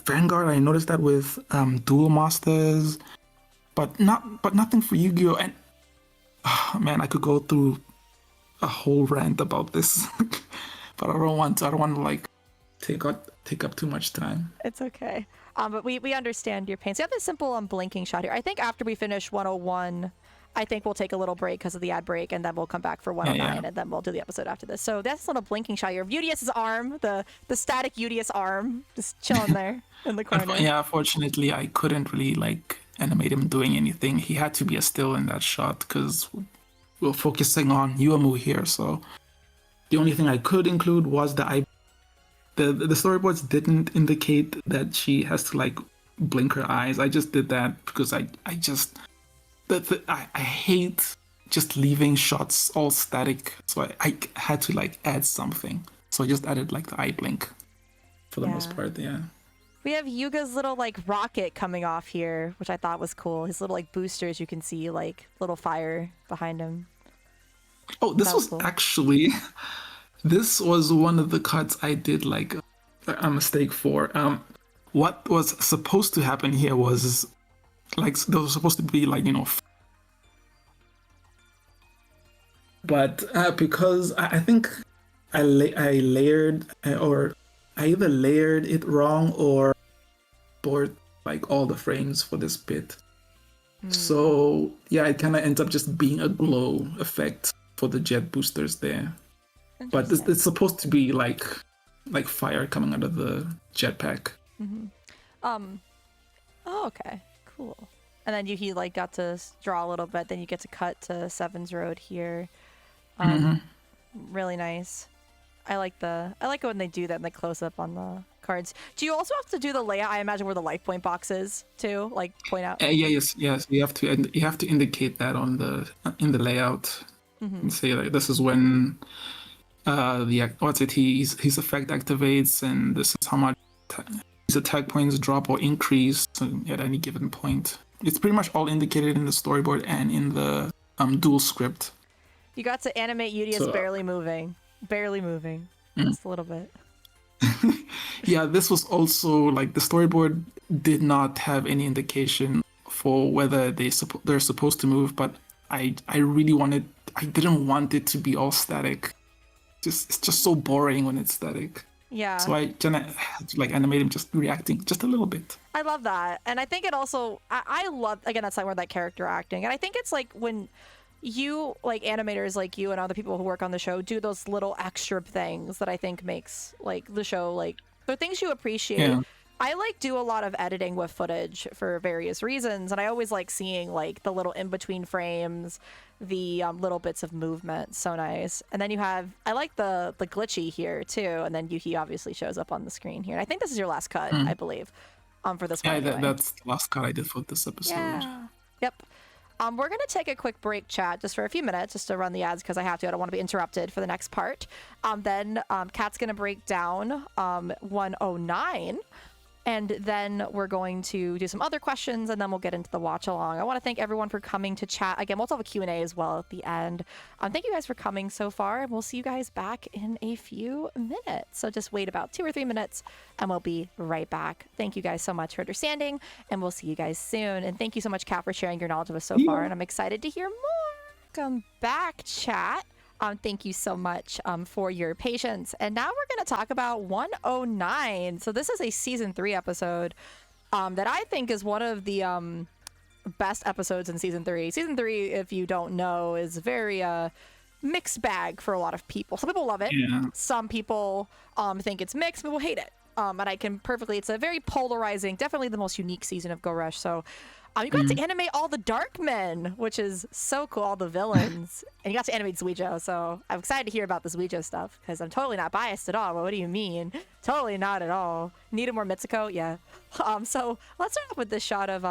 Vanguard. I noticed that with Duel Masters, but nothing for Yu-Gi-Oh! And man, I could go through a whole rant about this, but I don't want to like take up too much time. It's okay. But we understand your pain. So you have this simple blinking shot here. I think after we finish 101, I think we'll take a little break because of the ad break, and then we'll come back for 109, and then we'll do the episode after this. So that's a little blinking shot here of UDS's arm, the static UDS arm, just chilling there in the corner. Yeah, fortunately, I couldn't really like animate him doing anything. He had to be a still in that shot because we're focusing on Yuamu here. So the only thing I could include was the eye. The storyboards didn't indicate that she has to like blink her eyes. I just did that because I hate just leaving shots all static. So I had to like add something. So I just added like the eye blink for the most part. Yeah. We have Yuga's little like rocket coming off here, which I thought was cool. His little like boosters, you can see like little fire behind him. Oh, this was cool. Actually. This was one of the cuts I did like a mistake for. What was supposed to happen here was like there was supposed to be like, you know, but because I think I layered or I either layered it wrong or bought like all the frames for this bit. So yeah, it kind of ends up just being a glow effect for the jet boosters there. But it's supposed to be like fire coming out of the jetpack. Oh, okay, cool. And then he like got to draw a little bit. Then you get to cut to Seven's Road here. Really nice. I like it when they do that and they close up on the cards. Do you also have to do the layout? I imagine where the life point box is too, like point out. Yes. You have to indicate that on in the layout and say like this is when his effect activates, and this is how much his attack points drop or increase at any given point. It's pretty much all indicated in the storyboard and in the dual script. You got to animate Udius barely moving. Just a little bit. Yeah, this was also like the storyboard did not have any indication for whether they're supposed to move, but I didn't want it to be all static. It's just so boring when it's static. Yeah. So I had to like animate him just reacting just a little bit. I love that. And I think it also, I love, again, that's like where that character acting. And I think it's like when you, like animators like you and other people who work on the show, do those little extra things that I think makes like the show, like, they're things you appreciate. Yeah. I like do a lot of editing with footage for various reasons, and I always like seeing like the little in between frames, the little bits of movement. So nice. And then you have, I like the glitchy here too, and then Yuhi obviously shows up on the screen here. And I think this is your last cut, I believe, for this one. Yeah, anyway. That's the last cut I did for this episode. Yeah. Yep. We're going to take a quick break, chat, just for a few minutes, just to run the ads because I have to. I don't want to be interrupted for the next part. Then Kat's going to break down 109. And then we're going to do some other questions, and then we'll get into the watch along. I want to thank everyone for coming to chat. Again, we'll also have a Q&A as well at the end. Thank you guys for coming so far, and we'll see you guys back in a few minutes. So just wait about 2 or 3 minutes, and we'll be right back. Thank you guys so much for understanding, and we'll see you guys soon. And thank you so much, Kat, for sharing your knowledge of us so far, and I'm excited to hear more. Welcome back, chat. Thank you so much for your patience. And now we're going to talk about 109. So this is a season 3 episode that I think is one of the best episodes in season 3. Season 3, if you don't know, is very mixed bag for a lot of people. Some people love it. Yeah. Some people think it's mixed. People hate it. And I can perfectly, it's a very polarizing, definitely the most unique season of Go Rush. So you got to animate all the Dark Men, which is so cool, all the villains. And you got to animate Zuijo, so I'm excited to hear about the Zuijo stuff, because I'm totally not biased at all. Well, what do you mean? Totally not at all. Needed more Mitsuko? Yeah. So let's start off with this shot of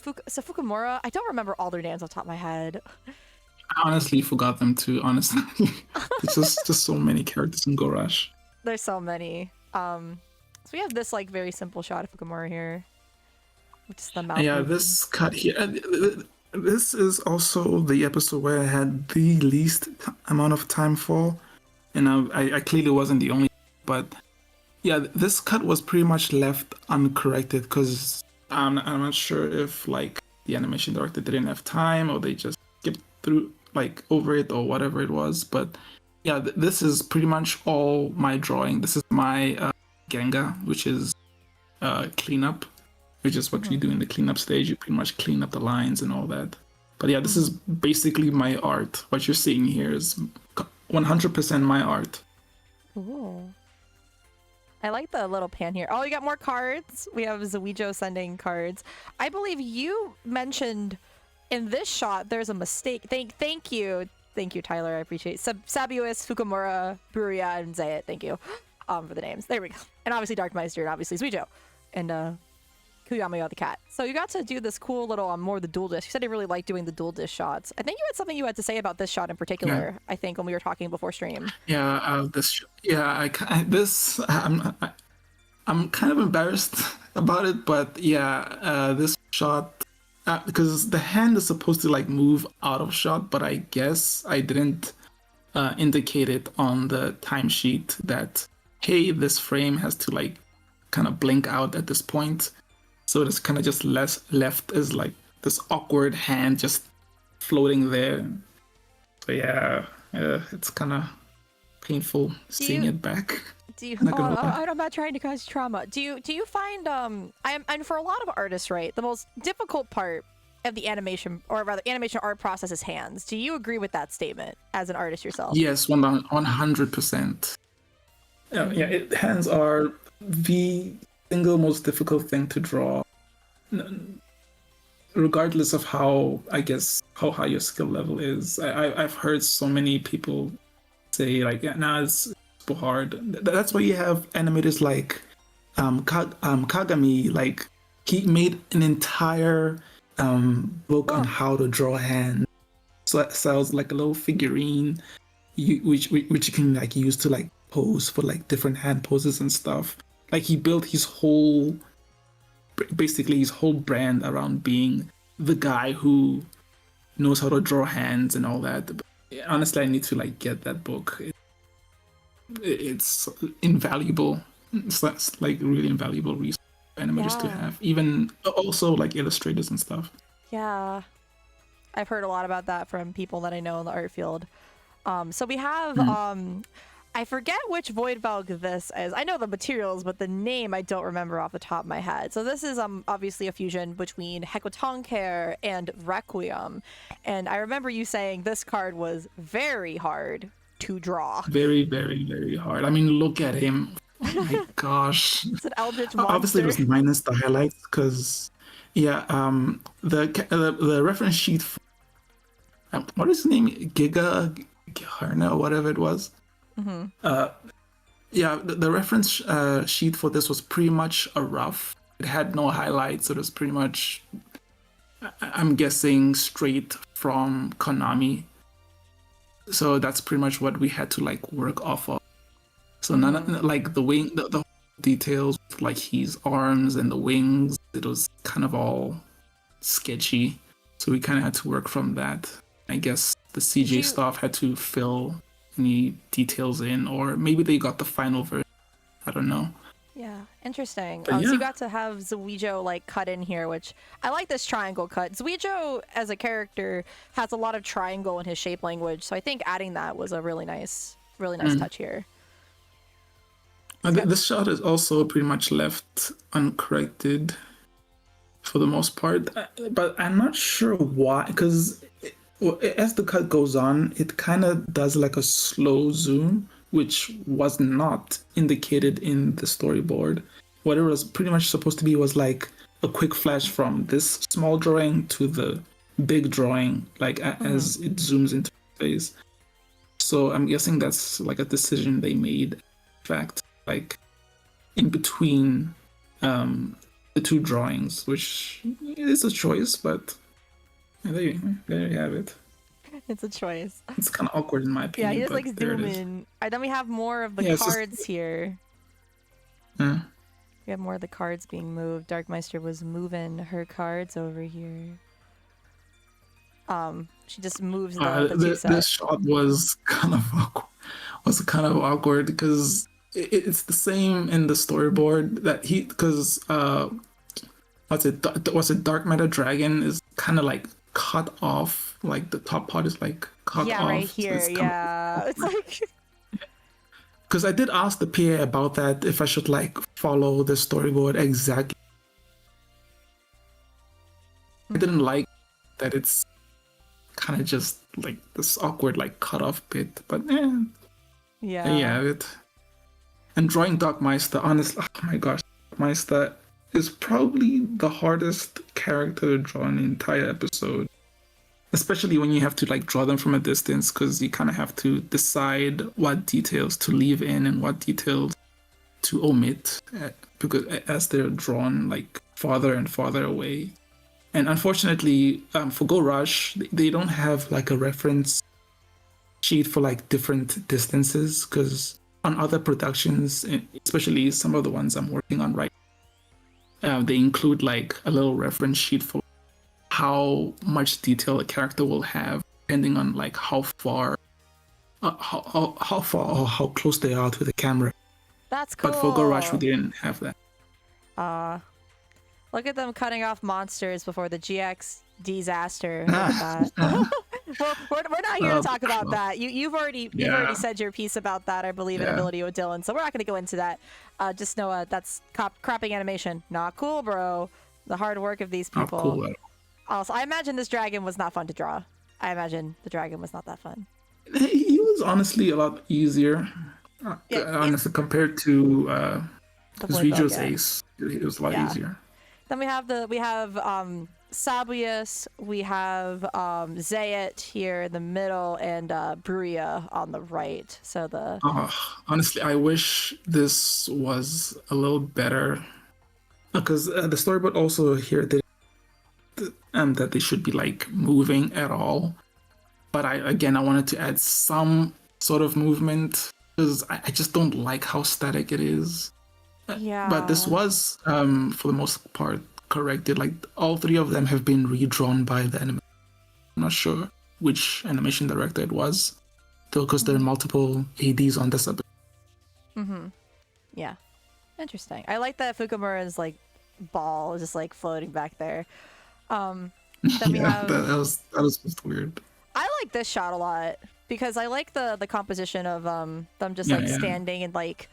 Fukumura. I don't remember all their names off the top of my head. I honestly forgot them too, honestly. It's just so many characters in Go Rush. There's so many. So we have this like very simple shot of Fukumura here. Which is the mouth. Yeah, this cut here. This is also the episode where I had the least amount of time for, and I clearly wasn't the only. But yeah, this cut was pretty much left uncorrected because I'm not sure if like the animation director didn't have time or they just skipped through like over it or whatever it was. But yeah, this is pretty much all my drawing. This is my Genga, which is cleanup. Which is what you do in the cleanup stage. You pretty much clean up the lines and all that. But yeah, this is basically my art. What you're seeing here is 100% my art. Cool. I like the little pan here. Oh, you got more cards. We have Zuijo sending cards. I believe you mentioned in this shot there's a mistake. Thank you. Thank you, Tyler. I appreciate it. Sabuus, Fukumura, Buria, and Zayat. Thank you for the names. There we go. And obviously Darkmeister and obviously Zuijo. And Kuyamayo the cat. So you got to do this cool little more the dual disc. You said you really liked doing the dual disc shots. I think you had something you had to say about this shot in particular. Yeah. I think when we were talking before stream. Yeah, I'm kind of embarrassed about it, but yeah, this shot because the hand is supposed to like move out of shot, but I guess I didn't indicate it on the timesheet that hey, this frame has to like kind of blink out at this point. So it's kind of just left as like this awkward hand just floating there. So yeah, it's kind of painful seeing it back. Do you? Not gonna lie. I'm not trying to cause trauma. Do you find and for a lot of artists, right, the most difficult part of the animation, or rather animation art process, is hands. Do you agree with that statement as an artist yourself? Yes, 100%. Yeah, hands are the single most difficult thing to draw, regardless of how high your skill level is. I've heard so many people say like, yeah, nah, it's super hard. That's why you have animators like Kagami. Like, he made an entire book on how to draw hands. So it sells like a little figurine, which you can like use to like pose for like different hand poses and stuff. Like, he built basically his whole brand around being the guy who knows how to draw hands and all that. But honestly, I need to like get that book. It's invaluable. It's like really invaluable resource for animators to have, even also like illustrators and stuff. Yeah, I've heard a lot about that from people that I know in the art field. So we have I forget which void valve this is. I know the materials, but the name I don't remember off the top of my head. So this is obviously a fusion between Hecatoncheir and Requiem. And I remember you saying this card was very hard to draw. Very, very, very hard. I mean, look at him. Oh my gosh. It's an eldritch monster. Obviously, it was minus the highlights because, the reference sheet. What is his name? Giga Harna, whatever it was. The reference sheet for this was pretty much a rough. It had no highlights. It was pretty much, I'm guessing, straight from Konami. So that's pretty much what we had to like work off of. So none like the wing, the details, like his arms and the wings, it was kind of all sketchy. So we kind of had to work from that. I guess the CJ staff had to fill any details in, or maybe they got the final version. I don't know. Yeah, interesting. So you got to have Zuijo like cut in here, which I like this triangle cut. Zuijo as a character has a lot of triangle in his shape language, so I think adding that was a really nice touch here. This shot is also pretty much left uncorrected for the most part, but I'm not sure why, because as the cut goes on, it kind of does like a slow zoom, which was not indicated in the storyboard. What it was pretty much supposed to be was like a quick flash from this small drawing to the big drawing, like as it zooms into face. So I'm guessing that's like a decision they made. In fact, like in between the two drawings, which is a choice, but there you have it. It's a choice. It's kind of awkward in my opinion. Yeah, he just like zoom in. And then we have more of the cards here. Yeah. We have more of the cards being moved. Darkmeister was moving her cards over here. She just moves the two sets. This shot was kind of awkward because it's the same in the storyboard that because was it Dark Matter Dragon is kind of like cut off, like the top part is like cut off. Yeah, right here. So it's like. Because I did ask the PA about that, if I should like follow the storyboard exactly. I didn't like that it's kind of just like this awkward like cut off bit, but yeah, it. And drawing Darkmeister, honestly, oh my gosh, Darkmeister is probably the hardest character to draw in the entire episode. Especially when you have to like draw them from a distance, because you kind of have to decide what details to leave in and what details to omit, because as they're drawn like farther and farther away. And unfortunately, for Go Rush, they don't have like a reference sheet for like different distances, because on other productions, especially some of the ones I'm working on right now, they include like a little reference sheet for how much detail a character will have depending on like how far or how close they are to the camera. That's cool. But for Go Rush, we didn't have that. Look at them cutting off monsters before the GX disaster. Look at that. Well, we're not here to talk about that. You've already said your piece about that, I believe, in Ability with Dylan. So we're not going to go into that. Just know that's cropping animation. Not cool, bro. The hard work of these people. Not cool at all. Also, I imagine this dragon was not fun to draw. I imagine the dragon was not that fun. He was honestly a lot easier, honestly, compared to Zuijo's Ace. It was a lot easier. Then we have Sabius, we have Zayat here in the middle, and Bruya on the right. So honestly, I wish this was a little better, because the storyboard also here that they should be like moving at all. But I wanted to add some sort of movement, because I just don't like how static it is. Yeah. But this was, for the most part, corrected. Like, all three of them have been redrawn by the animator. I'm not sure which animation director it was, though, because there are multiple ADs on this episode. Yeah. Interesting. I like that Fukumura's like ball is just like floating back there. Then we have... that was just weird. I like this shot a lot because I like the composition of them just standing and like...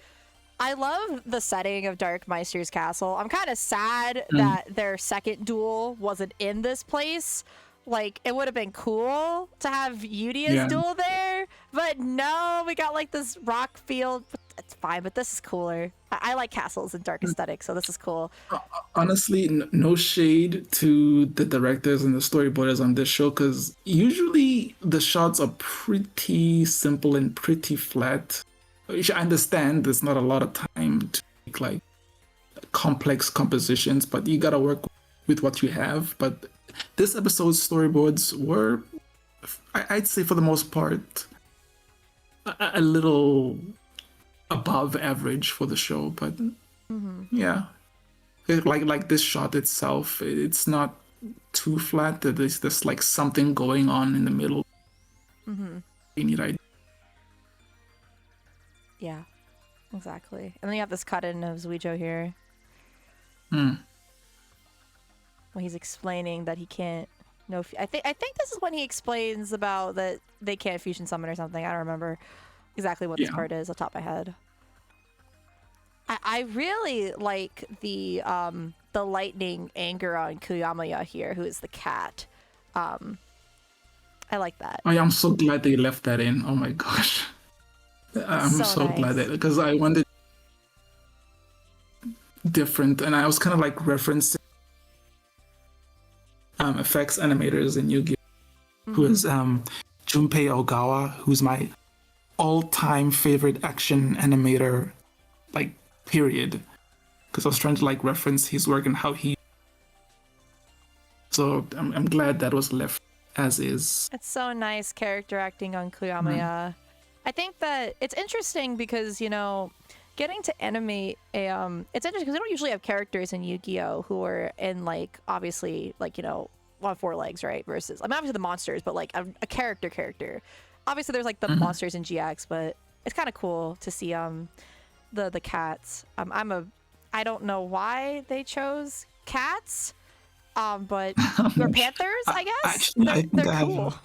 I love the setting of Dark Meister's castle. I'm kind of sad that their second duel wasn't in this place. Like, it would have been cool to have Yudia's duel there, but no, we got like this rock field. It's fine, but this is cooler. I like castles and dark aesthetic, so this is cool. Honestly, no shade to the directors and the storyboarders on this show, because usually the shots are pretty simple and pretty flat. I understand there's not a lot of time to make like complex compositions, but you gotta work with what you have. But this episode's storyboards were, I'd say for the most part, a little above average for the show. But yeah, like this shot itself, it's not too flat. There's like something going on in the middle. You need idea. Yeah, exactly. And then you have this cut-in of Zuijo here. When he's explaining that he can't... I think this is when he explains about that they can't fusion summon or something. I don't remember exactly what this part is off the top of my head. I really like the lightning anger on Kuyamaya here, who is the cat. I like that. Oh, yeah, I'm so glad they left that in. Oh my gosh. I'm so nice. glad that, because I wanted different, and I was kind of like referencing effects animators in Yu-Gi-Oh! Who is Junpei Ogawa, who's my all-time favorite action animator, like, period. Because I was trying to like reference his work and how he. So I'm glad that was left as is. It's so nice character acting on Kuyamaya. I think that it's interesting because, you know, getting to animate it's interesting because we don't usually have characters in Yu-Gi-Oh! Who are in, like, obviously, like, you know, on four legs, right? Versus, I mean, obviously the monsters, but, like, a character. Obviously there's, like, the monsters in GX, but it's kind of cool to see the cats. I don't know why they chose cats, but they're panthers, I guess? Actually, they're cool.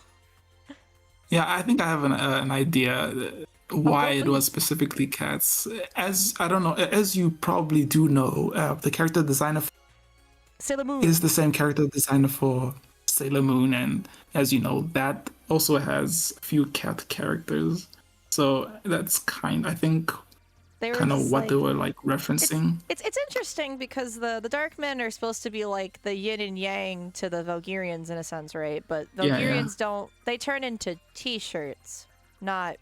Yeah, I think I have an idea why it was specifically cats. As you probably do know, the character designer Sailor Moon is the same character designer for Sailor Moon, and as you know, that also has a few cat characters. So that's I think kind of what they were like referencing. It's interesting because the Darkmen are supposed to be like the yin and yang to the Valkyrians in a sense, right? But Valkyrians they turn into t-shirts, not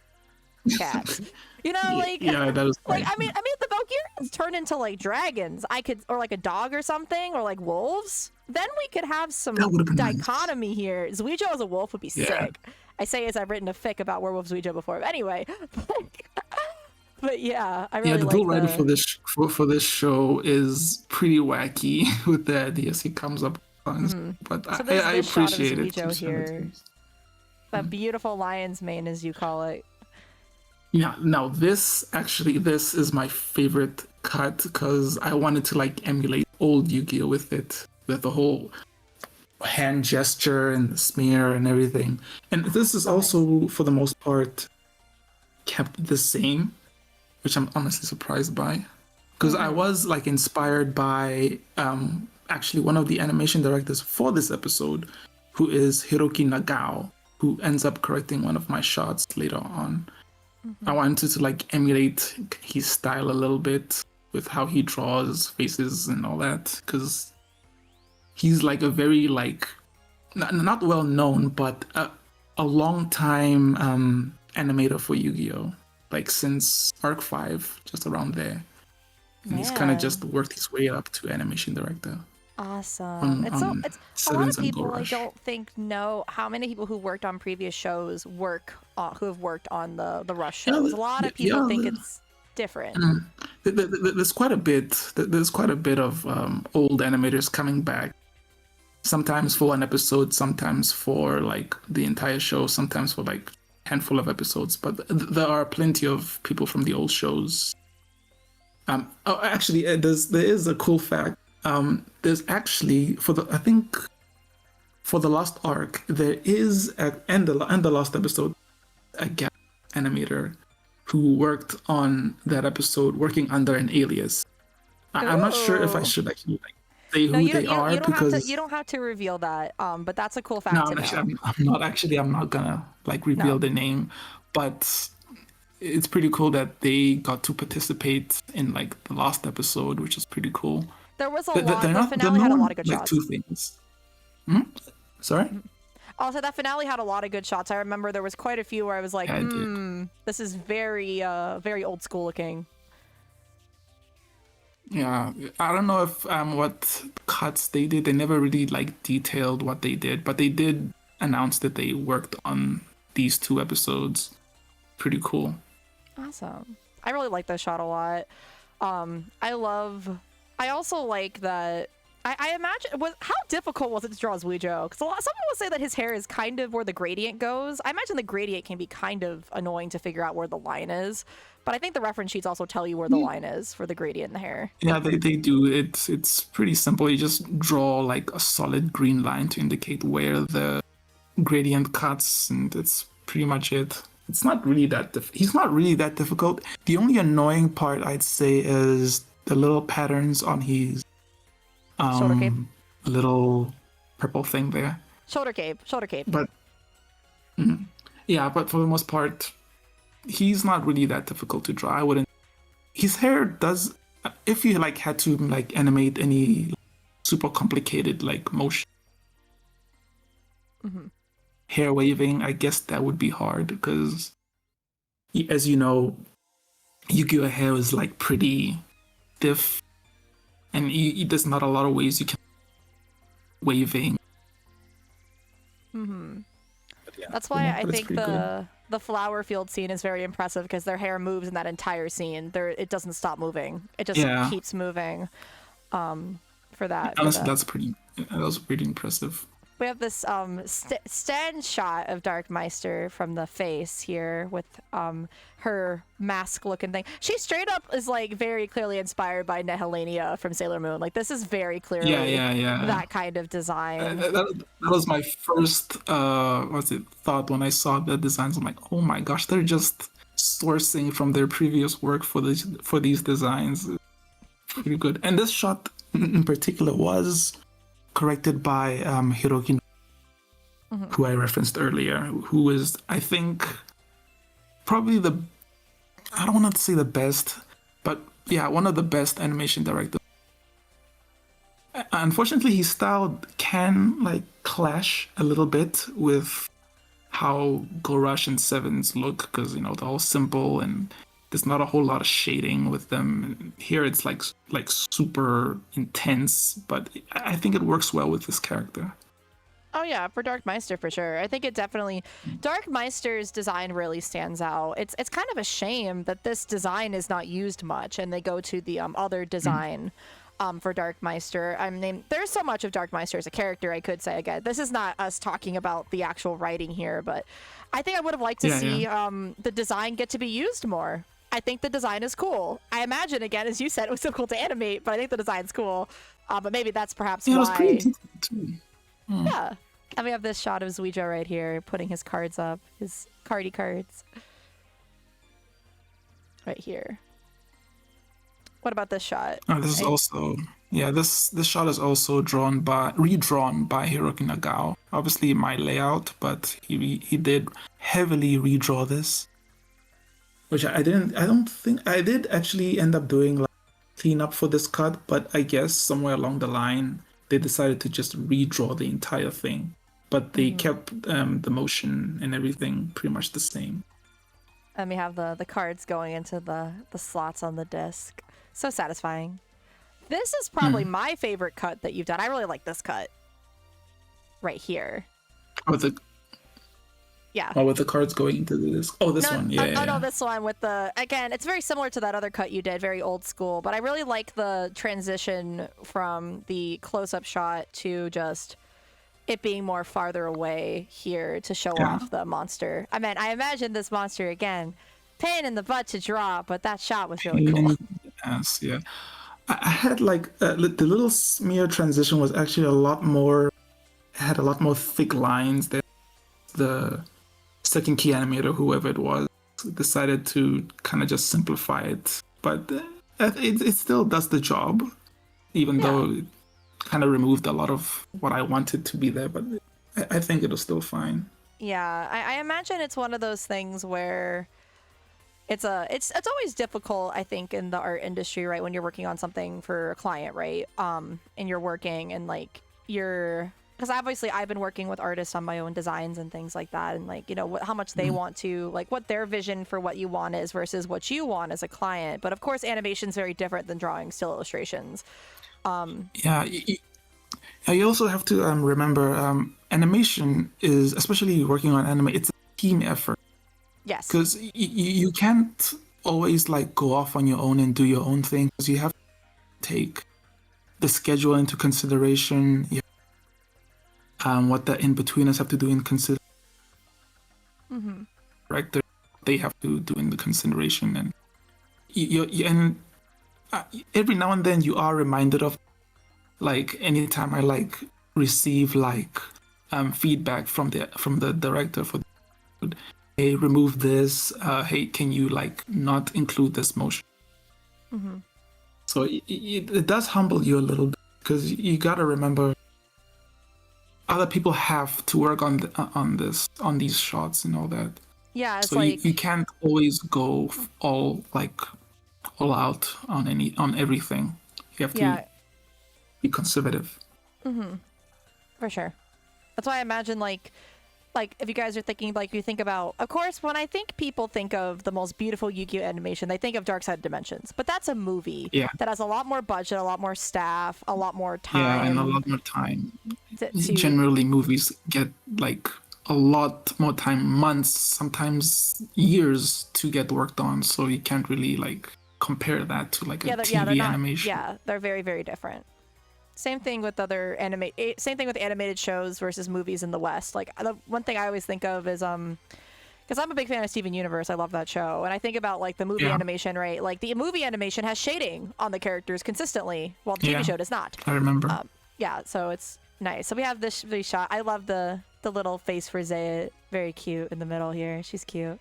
cats. You know, like that was like I mean if the Valkyrians turn into like dragons, or like a dog or something, or like wolves, then we could have some dichotomy here. Zuijo as a wolf would be sick. I say as I've written a fic about werewolf Zuijo before. But anyway. But yeah, I really the dual writer for this show is pretty wacky with the ideas he comes up with. But so I appreciate it. Here. That beautiful lion's mane, as you call it. Yeah, no, this is my favorite cut because I wanted to like emulate old Yu-Gi-Oh with it, with the whole hand gesture and the smear and everything. And this is also, for the most part, kept the same, which I'm honestly surprised by. Because I was like inspired by actually one of the animation directors for this episode, who is Hiroki Nagao, who ends up correcting one of my shots later on. I wanted to like emulate his style a little bit with how he draws faces and all that, because he's like a very like not well known, but a long time animator for Yu-Gi-Oh! Like since Arc 5, just around there. And he's kind of just worked his way up to animation director. Awesome. It's a lot of people I don't think know how many people who worked on previous shows who have worked on the Rush shows. A lot of people think it's different. There's quite a bit. There's quite a bit of old animators coming back. Sometimes for an episode, sometimes for like the entire show, sometimes for like a handful of episodes. But there are plenty of people from the old shows. Actually, there is a cool fact. There's actually for the last arc, there is and the last episode, a Gatcha animator who worked on that episode, working under an alias. I'm not sure if I should actually like say who they are, because you don't have to reveal that. But that's a cool fact to know. I'm not gonna like reveal the name, but it's pretty cool that they got to participate in like the last episode, which is pretty cool. There was a lot. The finale had a lot of good like shots. Two things. Sorry? Also, that finale had a lot of good shots. I remember there was quite a few where I was like, this is very, very old school looking. Yeah, I don't know if what cuts they did. They never really like detailed what they did, but they did announce that they worked on these 2 episodes. Pretty cool. Awesome. I really like this shot a lot. I also like that. I imagine, how difficult was it to draw Zuijo? Because some people say that his hair is kind of where the gradient goes. I imagine the gradient can be kind of annoying to figure out where the line is, but I think the reference sheets also tell you where the line is for the gradient in the hair. Yeah, they do. It's pretty simple. You just draw like a solid green line to indicate where the gradient cuts, and it's pretty much it. It's not really that he's not really that difficult. The only annoying part, I'd say, is the little patterns on his shoulder cape, little purple thing there. Shoulder cape. But yeah, but for the most part, he's not really that difficult to draw. I wouldn't. His hair does. If you like had to like animate any super complicated like motion, hair waving, I guess that would be hard, because, as you know, Yu-Gi-Oh! Hair is like pretty stiff, and there's not a lot of ways you can waving. Yeah, that's why I think the flower field scene is very impressive, because their hair moves in that entire scene. It doesn't stop moving. It just keeps moving. For that. Honestly, that was pretty impressive. We have this stand shot of Dark Meister from the face here with her mask looking thing. She straight up is like very clearly inspired by Nehelenia from Sailor Moon. Like, this is very clearly that kind of design. That was my first thought when I saw the designs. I'm like, oh my gosh, they're just sourcing from their previous work for these designs. Pretty good. And this shot in particular was corrected by Hiroki, who I referenced earlier, who is, I think, probably I don't want to say the best, but yeah, one of the best animation directors. Unfortunately, his style can like clash a little bit with how Go Rush and Sevens look, because they're all simple and there's not a whole lot of shading with them. Here it's like super intense, but I think it works well with this character. Oh yeah, for Dark Meister for sure. I think it definitely, Dark Meister's design really stands out. It's kind of a shame that this design is not used much, and they go to the other design for Dark Meister. I mean, there's so much of Dark Meister as a character, I could say. Again, this is not us talking about the actual writing here, but I think I would have liked to see the design get to be used more. I think the design is cool. I imagine, again, as you said, it was difficult to animate, but I think the design's cool. But maybe that's perhaps why. It was pretty difficult too. Yeah. And we have this shot of Zuijo right here, putting his cards up, his cardy cards. Right here. What about this shot? This is also this shot is also redrawn by Hiroki Nagao. Obviously my layout, but he did heavily redraw this, which I don't think I did actually end up doing like cleanup for this cut, but I guess somewhere along the line they decided to just redraw the entire thing, but they kept the motion and everything pretty much the same. And we have the cards going into the slots on the disc. So satisfying. This is probably my favorite cut that you've done. I really like this cut. Right here. With the with the cards going into the disc. Oh, this one. Yeah. No, this one with the, again, it's very similar to that other cut you did, very old school, but I really like the transition from the close-up shot to just it being more farther away here to show off the monster. I mean, I imagine this monster, again, pain in the butt to draw, but that shot was really cool. Yes, yeah. I had like the little smear transition was actually had a lot more thick lines than the second key animator, whoever it was, decided to kind of just simplify it. But it still does the job, even though it kind of removed a lot of what I wanted to be there. But I think it was still fine. Yeah, I imagine it's one of those things where it's always difficult, I think, in the art industry, right? When you're working on something for a client, right? And you're working and like because obviously I've been working with artists on my own designs and things like that, and like, you know, how much they want to, like what their vision for what you want is versus what you want as a client. But of course, animation's very different than drawing still illustrations. You also have to remember animation is, especially working on anime, it's a team effort. Yes. Because you can't always like go off on your own and do your own thing, because you have to take the schedule into consideration. What the in-betweeners have to do in consideration. Right? They have to do in the consideration, and every now and then you are reminded of, like, anytime I like receive like feedback from the director for, hey, remove this, hey, can you like not include this motion? So it does humble you a little bit, because you gotta remember other people have to work on these shots and all that. Yeah, it's so like you can't always go all out on everything. You have to be conservative. For sure. That's why I imagine like if you guys are thinking, like, you think about, of course, when I think people think of the most beautiful Yu-Gi-Oh animation, they think of Dark Side of Dimensions, but that's a movie that has a lot more budget, a lot more staff, a lot more time. Yeah, and a lot more time. Generally, movies get like a lot more time, months, sometimes years to get worked on, so you can't really like compare that to like a TV animation. They're very, very different. Same thing with same thing with animated shows versus movies in the West. Like, the one thing I always think of is because I'm a big fan of Steven Universe. I love that show, and I think about like the movie animation, right? Like the movie animation has shading on the characters consistently, while the TV show does not. I remember. So it's nice. So we have this shot. I love the little face for Zaya. Very cute in the middle here. She's cute.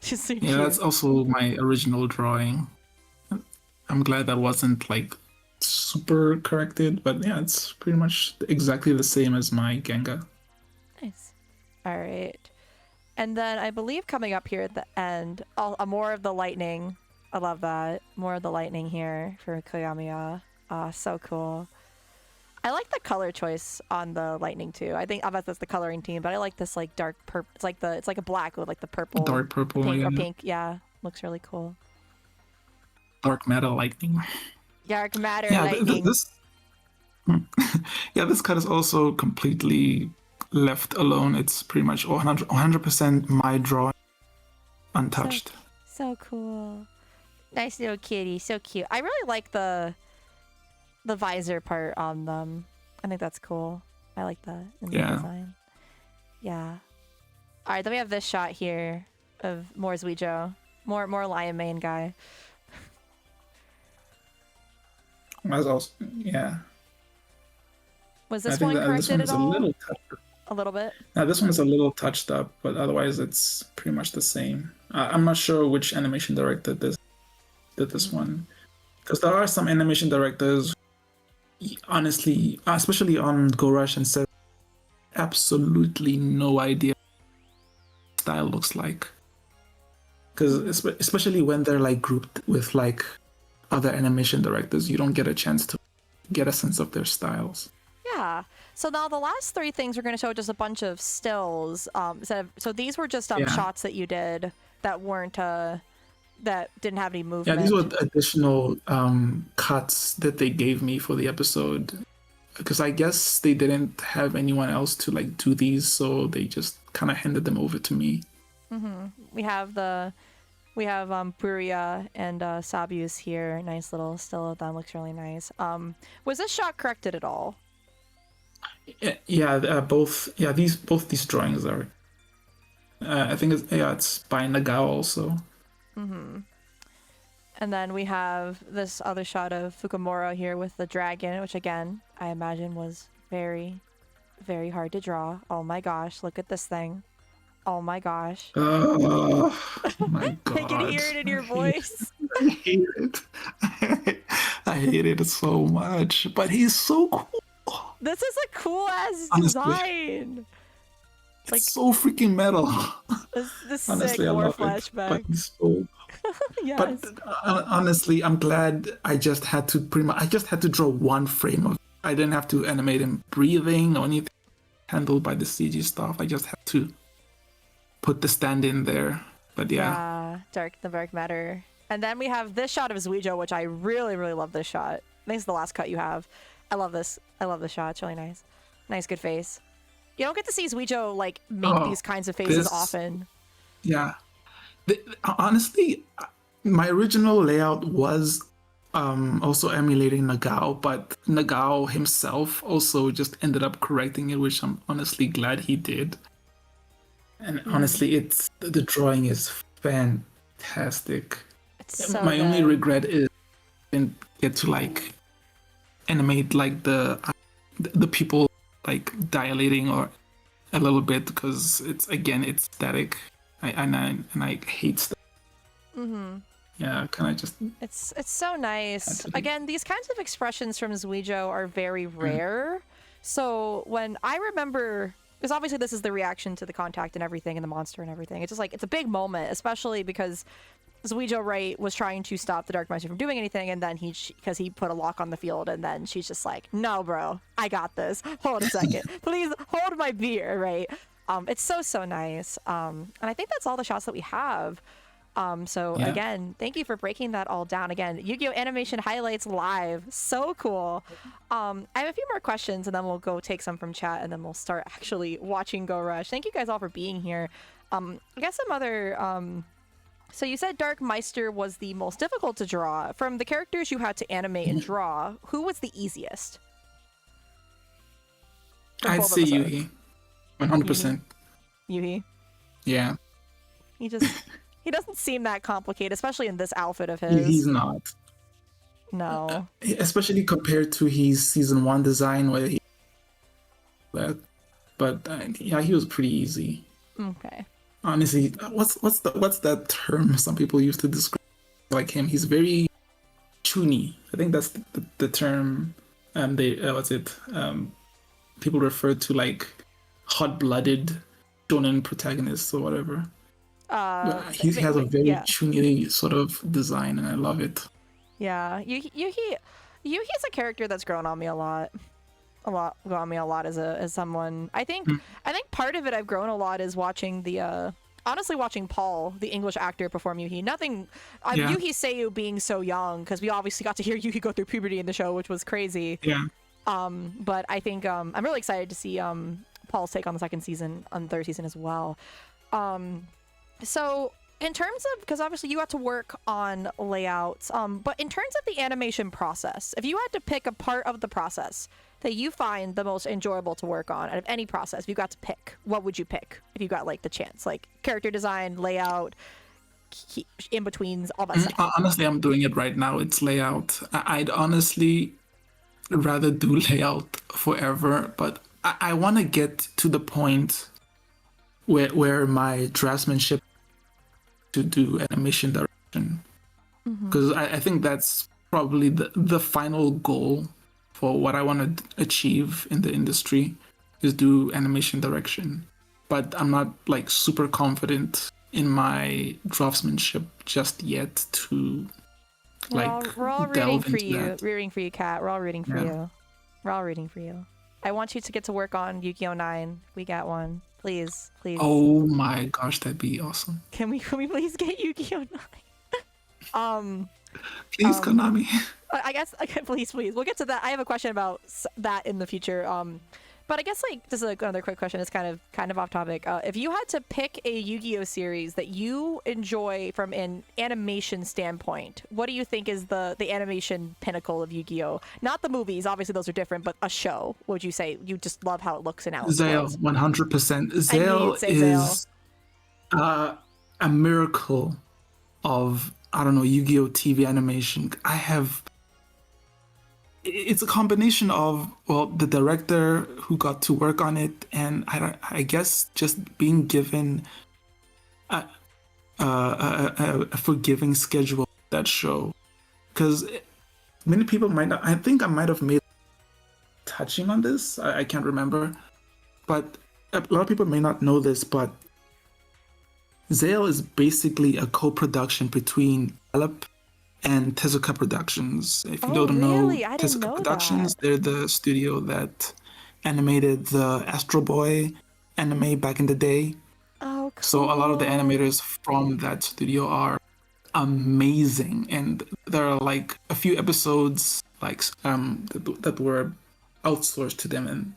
She's so cute. Yeah, that's also my original drawing. I'm glad that wasn't like super corrected, but yeah, it's pretty much exactly the same as my Genga. Nice. All right. And then I believe coming up here at the end, more of the lightning. I love that. More of the lightning here for Koyamiya. So cool. I like the color choice on the lightning too. I think that's the coloring team, but I like this like dark purple. It's like a black with like the purple, dark purple, pink, or pink. Yeah, looks really cool. Dark matter lightning. Dark matter lightning. This cut is also completely left alone. It's pretty much 100% my drawing, untouched. So cool. Nice little kitty, so cute. I really like the visor part on them. I think that's cool. I like that in the design. Yeah. All right, then we have this shot here of more Zuijo, more lion mane guy. That's also Was I this think one that this corrected one at is a all? little touched. A little bit. This one is a little touched up, but otherwise it's pretty much the same. I'm not sure which animation director did this one, because there are some animation directors, honestly, especially on Go Rush and said, absolutely no idea what style looks like. Because especially when they're like grouped with like other animation directors, you don't get a chance to get a sense of their styles. Yeah. So now the last three things we're going to show just a bunch of stills. So these were just shots that you did that weren't that didn't have any movement. Yeah, these were additional cuts that they gave me for the episode, because I guess they didn't have anyone else to like do these, so they just kind of handed them over to me. We have Buria and Sabius here. Nice little still of them. Looks really nice. Was this shot corrected at all? Yeah, both these drawings are. I think it's by Nagao also. And then we have this other shot of Fukumura here with the dragon, which again I imagine was very, very hard to draw. Oh my gosh, look at this thing. Oh my gosh. Oh my god. I can hear it in your voice. I hate it. I hate it so much. But he's so cool. This is a cool ass design. It's like so freaking metal. This honestly, sick I war love flashback. It. But he's so... Yes. But honestly, I'm glad I just had to draw one frame of it. I didn't have to animate him breathing or anything handled by the CG stuff. I just had to put the stand in there. But yeah. The dark matter. And then we have this shot of Zuijo, which I really, really love this shot. I think it's the last cut you have. I love this. I love the shot. It's really nice. Nice, good face. You don't get to see Zuijo like make these kinds of faces often. Yeah. Honestly, my original layout was also emulating Nagao, but Nagao himself also just ended up correcting it, which I'm honestly glad he did. And honestly, the drawing is fantastic. It's so my only regret is I didn't get to like animate like the people like dilating or a little bit, because it's static. I hate stuff. Yeah, can I just... It's so nice. Again, these kinds of expressions from Zuijo are very rare. So when I remember, because obviously this is the reaction to the contact and everything and the monster and everything. It's just like, it's a big moment, especially because Zuijo, right, was trying to stop the Dark Monster from doing anything, and then because he put a lock on the field, and then she's just like, no, bro, I got this. Hold a second. Please hold my beer, right? It's so nice. And I think that's all the shots that we have. Again, thank you for breaking that all down. Again, Yu-Gi-Oh! Animation Highlights Live. So cool. I have a few more questions, and then we'll go take some from chat, and then we'll start actually watching Go Rush. Thank you guys all for being here. I guess some other... So you said Dark Meister was the most difficult to draw. From the characters you had to animate and draw, who was the easiest? I'd say Yuhi. 100%. Yuhi? Yeah. He doesn't seem that complicated, especially in this outfit of his. He's not. No. Especially compared to his season 1 design where he... But yeah, he was pretty easy. Okay. Honestly, what's that term some people use to describe like him? He's very chuny. I think that's the term. People refer to like hot-blooded shonen protagonists or whatever. He has a very chuny sort of design, and I love it. Yeah, Yuhi's a character that's grown on me a lot. Grown on me a lot as someone. I think part of it I've grown a lot is watching honestly watching Paul, the English actor, perform Yuhi. Yuhi Seiyu being so young, because we obviously got to hear Yuhi go through puberty in the show, which was crazy. Yeah. But I think I'm really excited to see Paul's take on the third season as well. So in terms of, because obviously you got to work on layouts, but in terms of the animation process, if you had to pick a part of the process that you find the most enjoyable to work on out of any process, if you got to pick, what would you pick if you got like the chance? Like character design, layout, in-betweens, all that stuff. Honestly, I'm doing it right now. It's layout. I'd honestly rather do layout forever, but I want to get to the point where my draftsmanship to do animation direction, because I think that's probably the final goal for what I want to achieve in the industry is do animation direction. But I'm not like super confident in my draftsmanship just yet to We're all rooting delve for into you. that. Rooting for you, Kat. We're all rooting for Yeah. you. We're all rooting for you. I want you to get to work on Yu-Gi-Oh! 9. We got one. Please, please. Oh my gosh, that'd be awesome. Can we please get Yu-Gi-Oh! 9? Please, Konami. I guess, okay, please. We'll get to that. I have a question about that in the future. But I guess like just another quick question. It's kind of off topic. If you had to pick a Yu-Gi-Oh series that you enjoy from an animation standpoint, what do you think is the animation pinnacle of Yu-Gi-Oh? Not the movies, obviously those are different, but a show. What would you say? You just love how it looks and how it's Zale, 100%. Zale you'd say is a miracle of, I don't know, Yu-Gi-Oh TV animation. It's a combination of, well, the director who got to work on it, and I guess just being given a forgiving schedule that show, because many people might not. I think I might have made touching on this. I can't remember, but a lot of people may not know this, but Zale is basically a co-production between Alep and Tezuka Productions. If you don't really? know I didn't Tezuka know Productions, that. they're the studio that animated the Astro Boy anime back in the day. Oh, cool. So a lot of the animators from that studio are amazing, and there are like a few episodes like that were outsourced to them, and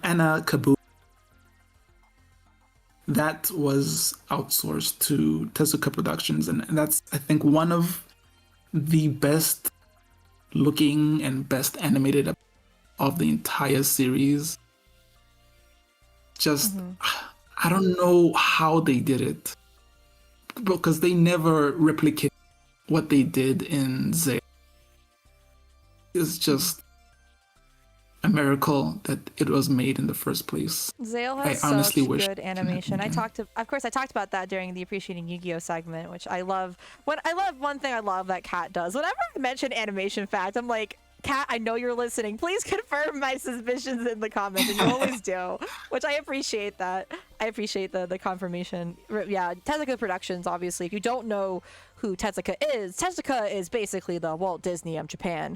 Anna Kabu, that was outsourced to Tezuka Productions, and that's, I think, one of the best looking and best animated of the entire series. Just, I don't know how they did it, because they never replicate what they did in Zay. It's just a miracle that it was made in the first place. Zale has I honestly such wish good animation. I talked about that during the Appreciating Yu-Gi-Oh segment, which I love. One thing I love that Kat does. Whenever I mention animation fact, I'm like, Kat, I know you're listening. Please confirm my suspicions in the comments, and you always do, which I appreciate that. I appreciate the confirmation. Yeah, Tezuka Productions, obviously. If you don't know who Tezuka is basically the Walt Disney of Japan.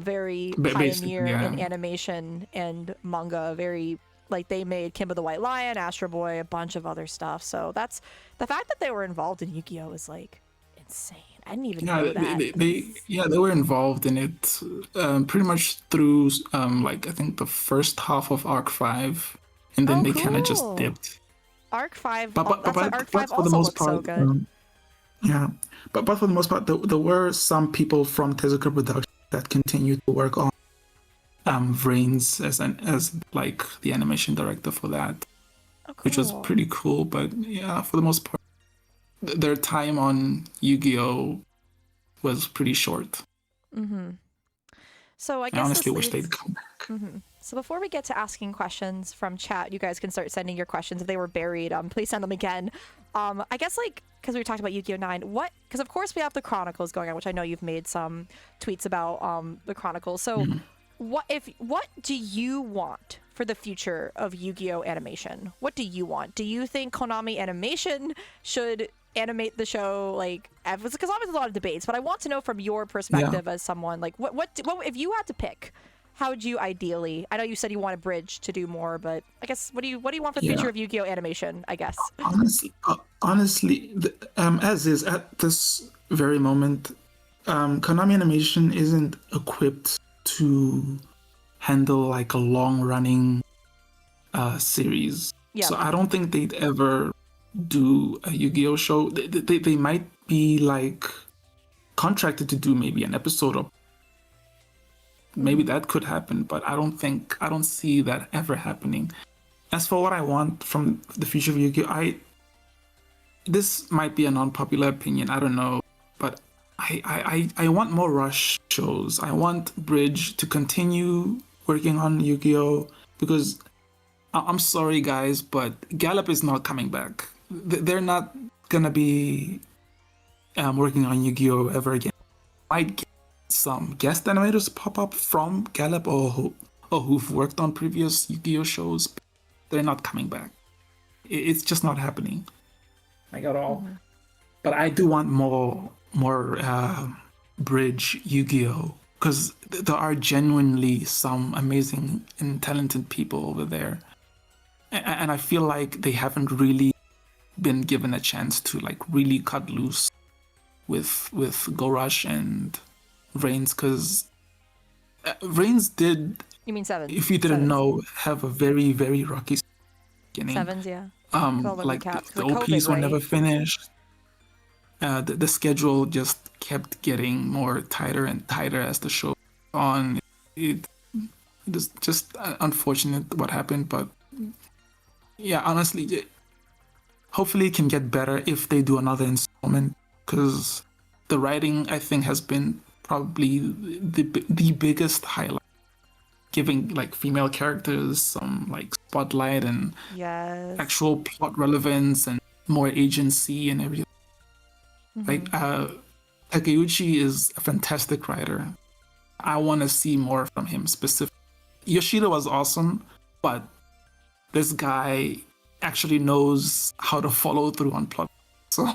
Very pioneer in animation and manga. Very, like, they made Kimba the White Lion, Astro Boy, a bunch of other stuff. So that's the fact that they were involved in Yu-Gi-Oh is like insane. I didn't even know that. They were involved in it pretty much through like, I think the first half of Arc 5, and then they kind of just dipped. Arc 5, but Arc 5 for also the most looks part, so good. Yeah, but for the most part, there were some people from Tezuka Productions that continued to work on Vrains as like the animation director for that, which was pretty cool. But yeah, for the most part, their time on Yu-Gi-Oh was pretty short. So I guess I honestly wish they'd come back. So before we get to asking questions from chat, you guys can start sending your questions if they were buried. Please send them again. I guess, like, because we talked about Yu-Gi-Oh! 9, because of course we have the Chronicles going on, which I know you've made some tweets about the Chronicles. So what do you want for the future of Yu-Gi-Oh! Animation? What do you want? Do you think Konami Animation should animate the show, like, because obviously there's a lot of debates, but I want to know from your perspective as someone, like, what if you had to pick, how would you ideally, I know you said you want a bridge to do more, but I guess what do you want for the future of Yu-Gi-Oh! Animation, I guess? Honestly, as is at this very moment, Konami Animation isn't equipped to handle like a long-running series. So I don't think they'd ever do a Yu-Gi-Oh! Show. They might be like contracted to do maybe an episode, or maybe that could happen, but I don't see that ever happening. As for what I want from the future of Yu-Gi-Oh!, this might be an unpopular opinion, I don't know, but I want more rush shows. I want Bridge to continue working on Yu-Gi-Oh! Because I'm sorry, guys, but Gallop is not coming back. They're not gonna be working on Yu-Gi-Oh! Ever again. Might get some guest animators pop up from Gallop or who've worked on previous Yu-Gi-Oh! Shows. But they're not coming back. It's just not happening, like at all. Mm-hmm. But I do want more bridge Yu-Gi-Oh! Because there are genuinely some amazing and talented people over there. And I feel like they haven't really been given a chance to like really cut loose with Go Rush and Reigns, because Reigns did. You mean Sevens? If you didn't know, have a very, very rocky beginning. Sevens, yeah. Like the OPs were never finished. The schedule just kept getting more tighter and tighter as the show went on. It is just unfortunate what happened, but yeah, honestly, hopefully it can get better if they do another installment, because the writing, I think, has been probably the biggest highlight, giving like female characters some like spotlight and actual plot relevance and more agency and everything. Like Takeuchi is a fantastic writer. I want to see more from him specifically. Yoshida was awesome, but this guy actually knows how to follow through on plot. So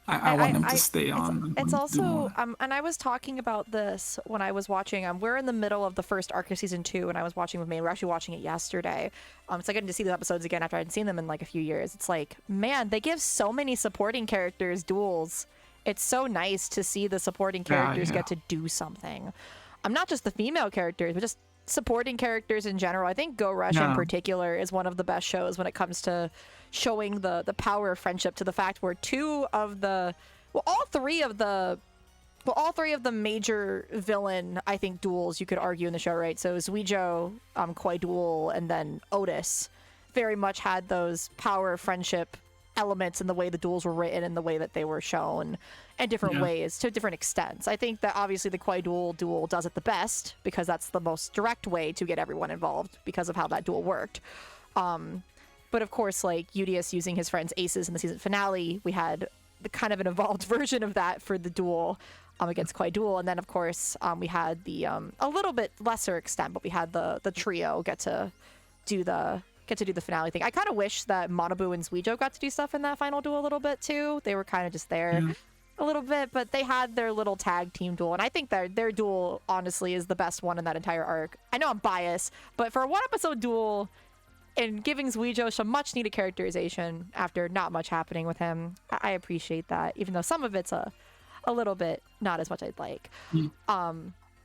I want him to stay on. It's also, and I was talking about this when I was watching. We're in the middle of the first arc of season 2, and I was watching with May. We're actually watching it yesterday. So I getting to see the episodes again after I hadn't seen them in like a few years. It's like, man, they give so many supporting characters duels. It's so nice to see the supporting characters get to do something. Not just the female characters, but just supporting characters in general. I think Go Rush in particular is one of the best shows when it comes to showing the power of friendship, to the fact where all three of the major villain, I think, duels you could argue in the show, right? So Zuijo, Koi Duel, and then Otis very much had those power of friendship elements in the way the duels were written and the way that they were shown in different ways to different extents. I think that obviously the Koi duel does it the best because that's the most direct way to get everyone involved because of how that duel worked. But of course, like Udius using his friend's aces in the season finale, we had the kind of an evolved version of that for the duel against Koi Duel. And then of course we had the a little bit lesser extent, but we had the trio get to do the finale thing. I kind of wish that Monobu and Zuijo got to do stuff in that final duel a little bit too. They were kind of just there a little bit, but they had their little tag team duel, and I think that their duel honestly is the best one in that entire arc. I know I'm biased, but for a one episode duel and giving Zuijo some much needed characterization after not much happening with him, I appreciate that, even though some of it's a little bit not as much I'd like.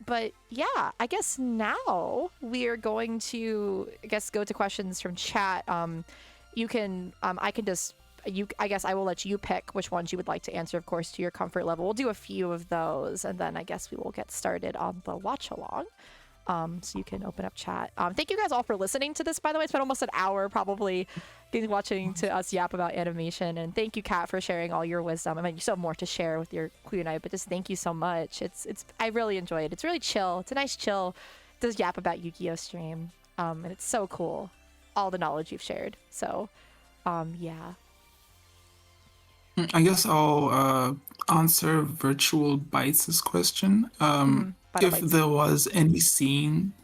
But yeah, I guess now we are going to, go to questions from chat. You can, I guess I will let you pick which ones you would like to answer, of course, to your comfort level. We'll do a few of those, and then I guess we will get started on the watch along. So you can open up chat. Thank you guys all for listening to this, by the way. It's been almost an hour probably watching to us yap about animation. And thank you, Kat, for sharing all your wisdom. I mean, you still have more to share with your Queer Night, but just thank you so much. I really enjoy it. It's really chill. It's a nice chill to yap about Yu-Gi-Oh! Stream. And it's so cool, all the knowledge you've shared. So, yeah. I guess I'll answer Virtual Bites' question. If there was any scene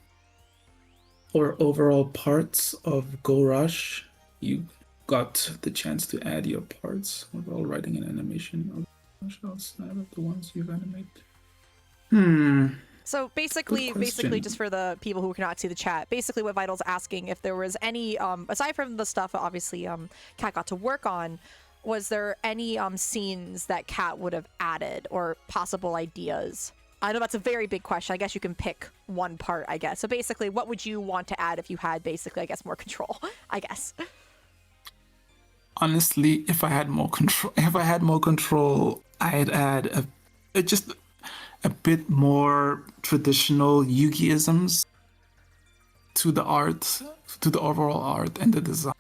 or overall parts of Go Rush, you got the chance to add your parts while writing an animation of outside of the ones you've animated. So basically, just for the people who cannot see the chat, basically what Vital's asking, if there was any, aside from the stuff obviously Kat got to work on, was there any scenes that Kat would have added or possible ideas? I know that's a very big question. I guess you can pick one part, I guess. So basically, what would you want to add if you had basically, I guess, more control, I guess? Honestly, if I had more control, I'd add just a bit more traditional Yu-Gi-isms to the art, to the overall art and the design.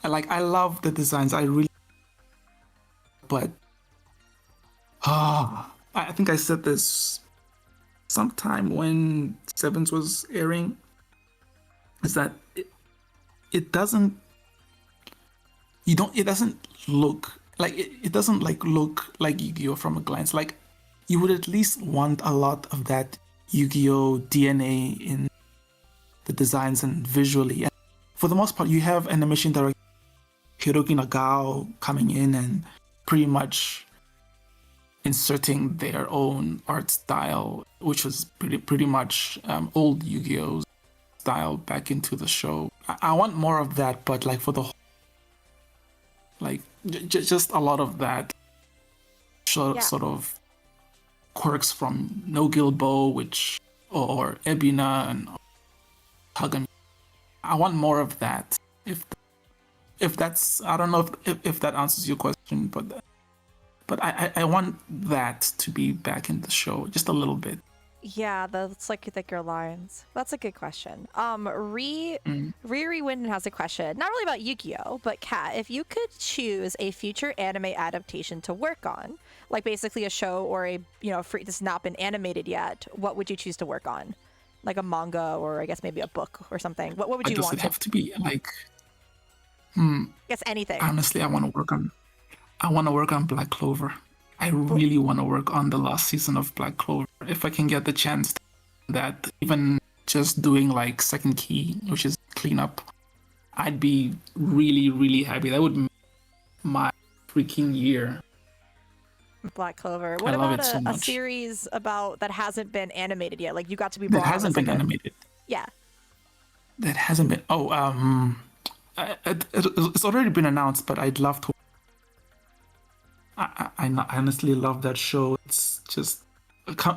I love the designs. But I think I said this sometime when Sevens was airing is that it doesn't it doesn't look like it doesn't like look like Yu-Gi-Oh from a glance. Like you would at least want a lot of that Yu-Gi-Oh DNA in the designs and visually. And for the most part, you have animation director Hiroki Nagao coming in and pretty much inserting their own art style, which was pretty much old Yu-Gi-Oh style back into the show. I want more of that, but like for the whole, like just a lot of that sort of quirks from No Gilbo, which or Ebina and Kagami. I want more of that. If that's, I don't know if that answers your question, but I want that to be back in the show just a little bit. Yeah, that's like thicker lines. That's a good question. Riri Winden has a question, not really about Yu-Gi-Oh, but Kat, if you could choose a future anime adaptation to work on, like basically a show or a free that's not been animated yet, what would you choose to work on? Like a manga or I guess maybe a book or something. What would you want? Does it have to be like? I guess anything. Honestly, I want to work on Black Clover. I really want to work on the last season of Black Clover. If I can get the chance to do that, even just doing like second key, which is cleanup, I'd be really, really happy. That would make my freaking year. Black Clover. What about a series about that hasn't been animated yet? Like you got to be brought that hasn't been animated. Yeah. That hasn't been. It's already been announced, but I'd love to. I honestly love that show. It's just,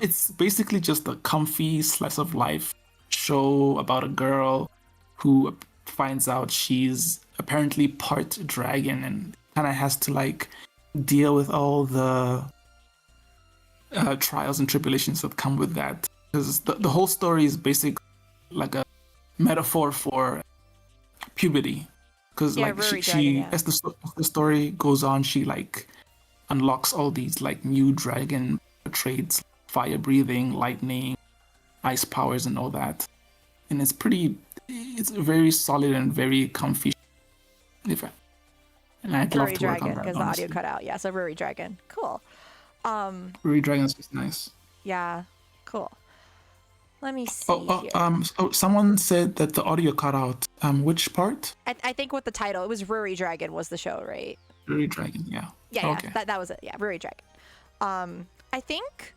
it's basically just a comfy slice of life show about a girl who finds out she's apparently part dragon and kind of has to like deal with all the trials and tribulations that come with that. Because the whole story is basically like a metaphor for puberty. Because like she as the story goes on, she like unlocks all these like new dragon traits, fire breathing, lightning, ice powers, and all that. And it's very solid and very comfy. And I'd love to work on that, because the audio cut out. Yeah, so Ruri Dragon. Cool. Ruri Dragon is just nice. Yeah, cool. Let me see here. So someone said that the audio cut out. Which part? I think with the title, it was Ruri Dragon was the show, right? Ruri Dragon, yeah. Yeah, okay. That was it. Yeah, Ruri Dragon. I think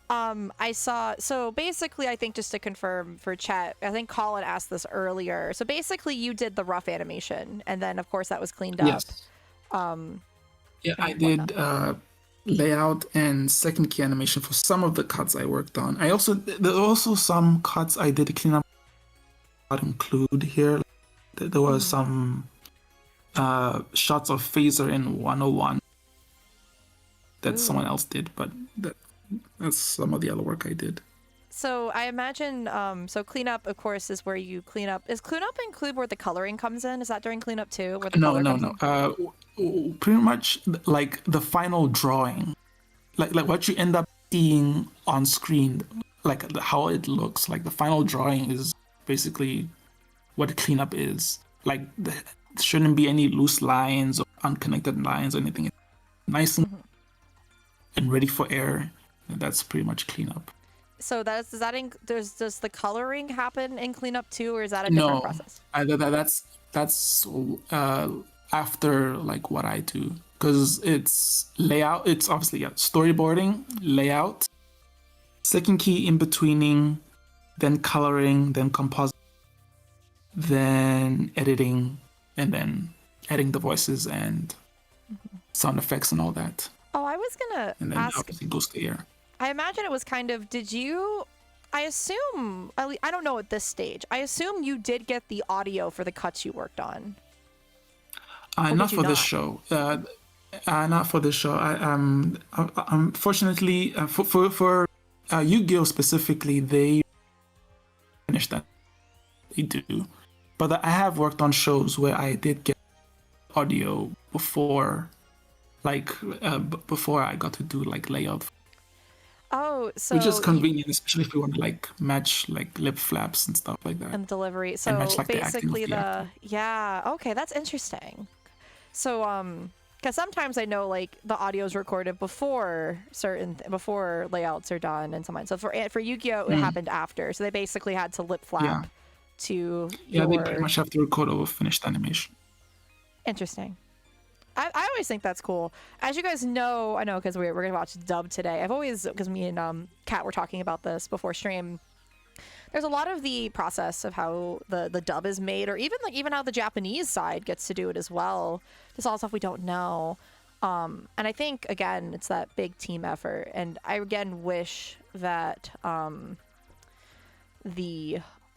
I saw, so basically I think just to confirm for chat, I think Colin asked this earlier. So basically you did the rough animation and then of course that was cleaned up. Yes. Yeah, I did layout and second key animation for some of the cuts I worked on. There are also some cuts I did clean up. Not include here. There was some shots of Phaser in 101 that someone else did, but that's some of the other work I did. So I imagine, so cleanup, of course, is where you clean up. Is cleanup include where the coloring comes in? Is that during cleanup too? Where the No. Pretty much like the final drawing, like what you end up seeing on screen, like how it looks. Like the final drawing is basically what cleanup is. Like there shouldn't be any loose lines or unconnected lines or anything. It's nice and ready for air. And that's pretty much cleanup. So does the coloring happen in cleanup too, or is that a different process? That's after like what I do, because it's layout. It's obviously storyboarding, layout, second key in betweening, then coloring, then composite, then editing, and then adding the voices and sound effects and all that. Oh, I was gonna and then ask. Obviously goes to air. I imagine it was kind of, I assume, I don't know at this stage, I assume you did get the audio for the cuts you worked on. Not for this show. Not for this show. Unfortunately, for Yu-Gi-Oh specifically, they finished that. They do. But I have worked on shows where I did get audio before I got to do like layout. Oh, which is convenient, especially if you want to like match like lip flaps and stuff like that. And delivery. So and match, like, basically the acting of the actor. yeah, okay, that's interesting. So because sometimes I know like the audio is recorded before before layouts are done and so on. So for Yu-Gi-Oh it happened after. So they basically had to lip flap to Yeah, your... they pretty much have to record over finished animation. Interesting. I always think that's cool. As you guys know, I know because we're gonna watch dub today. I've always, because me and Kat were talking about this before stream. There's a lot of the process of how the dub is made, or even how the Japanese side gets to do it as well. There's all stuff we don't know. And I think again, it's that big team effort. And I again wish that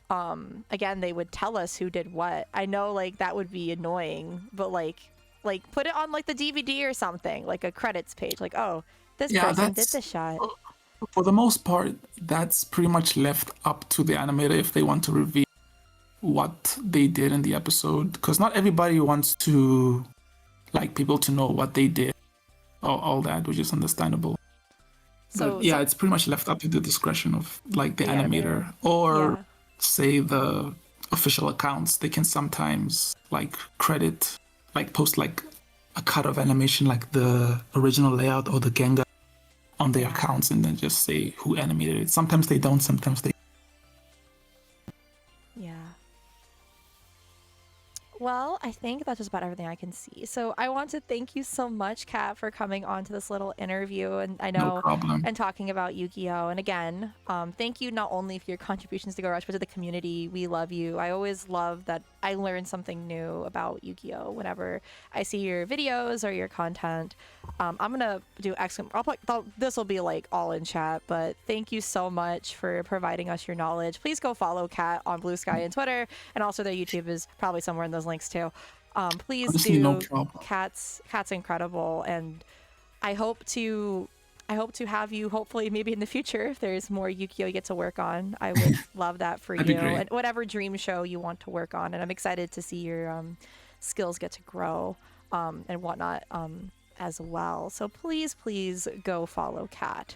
again they would tell us who did what. I know like that would be annoying, but like put it on like the DVD or something, like a credits page, like, oh, this person did the shot. For the most part, that's pretty much left up to the animator if they want to reveal what they did in the episode, because not everybody wants to like people to know what they did, all that, which is understandable. So but, it's pretty much left up to the discretion of like the animator or say the official accounts. They can sometimes like credit, like post like a cut of animation, like the original layout or the Genga on their accounts, and then just say who animated it. Sometimes they don't, sometimes they... Yeah. Well, I think that's just about everything I can see. So I want to thank you so much, Kat, for coming on to this little interview. And I know, no problem. And talking about Yu-Gi-Oh! And again, thank you not only for your contributions to Go Rush, but to the community. We love you. I always love that I learn something new about Yu-Gi-Oh! Whenever I see your videos or your content. I'm gonna do this will be like all in chat, but thank you so much for providing us your knowledge. Please go follow Kat on Bluesky and Twitter, and also their YouTube is probably somewhere in those links too. Please Honestly, do. no problem. Kat's incredible, and I hope to have you hopefully maybe in the future if there's more Yu-Gi-Oh! You get to work on. I would love that for you, and whatever dream show you want to work on. And I'm excited to see your skills get to grow and whatnot as well. So please go follow Kat.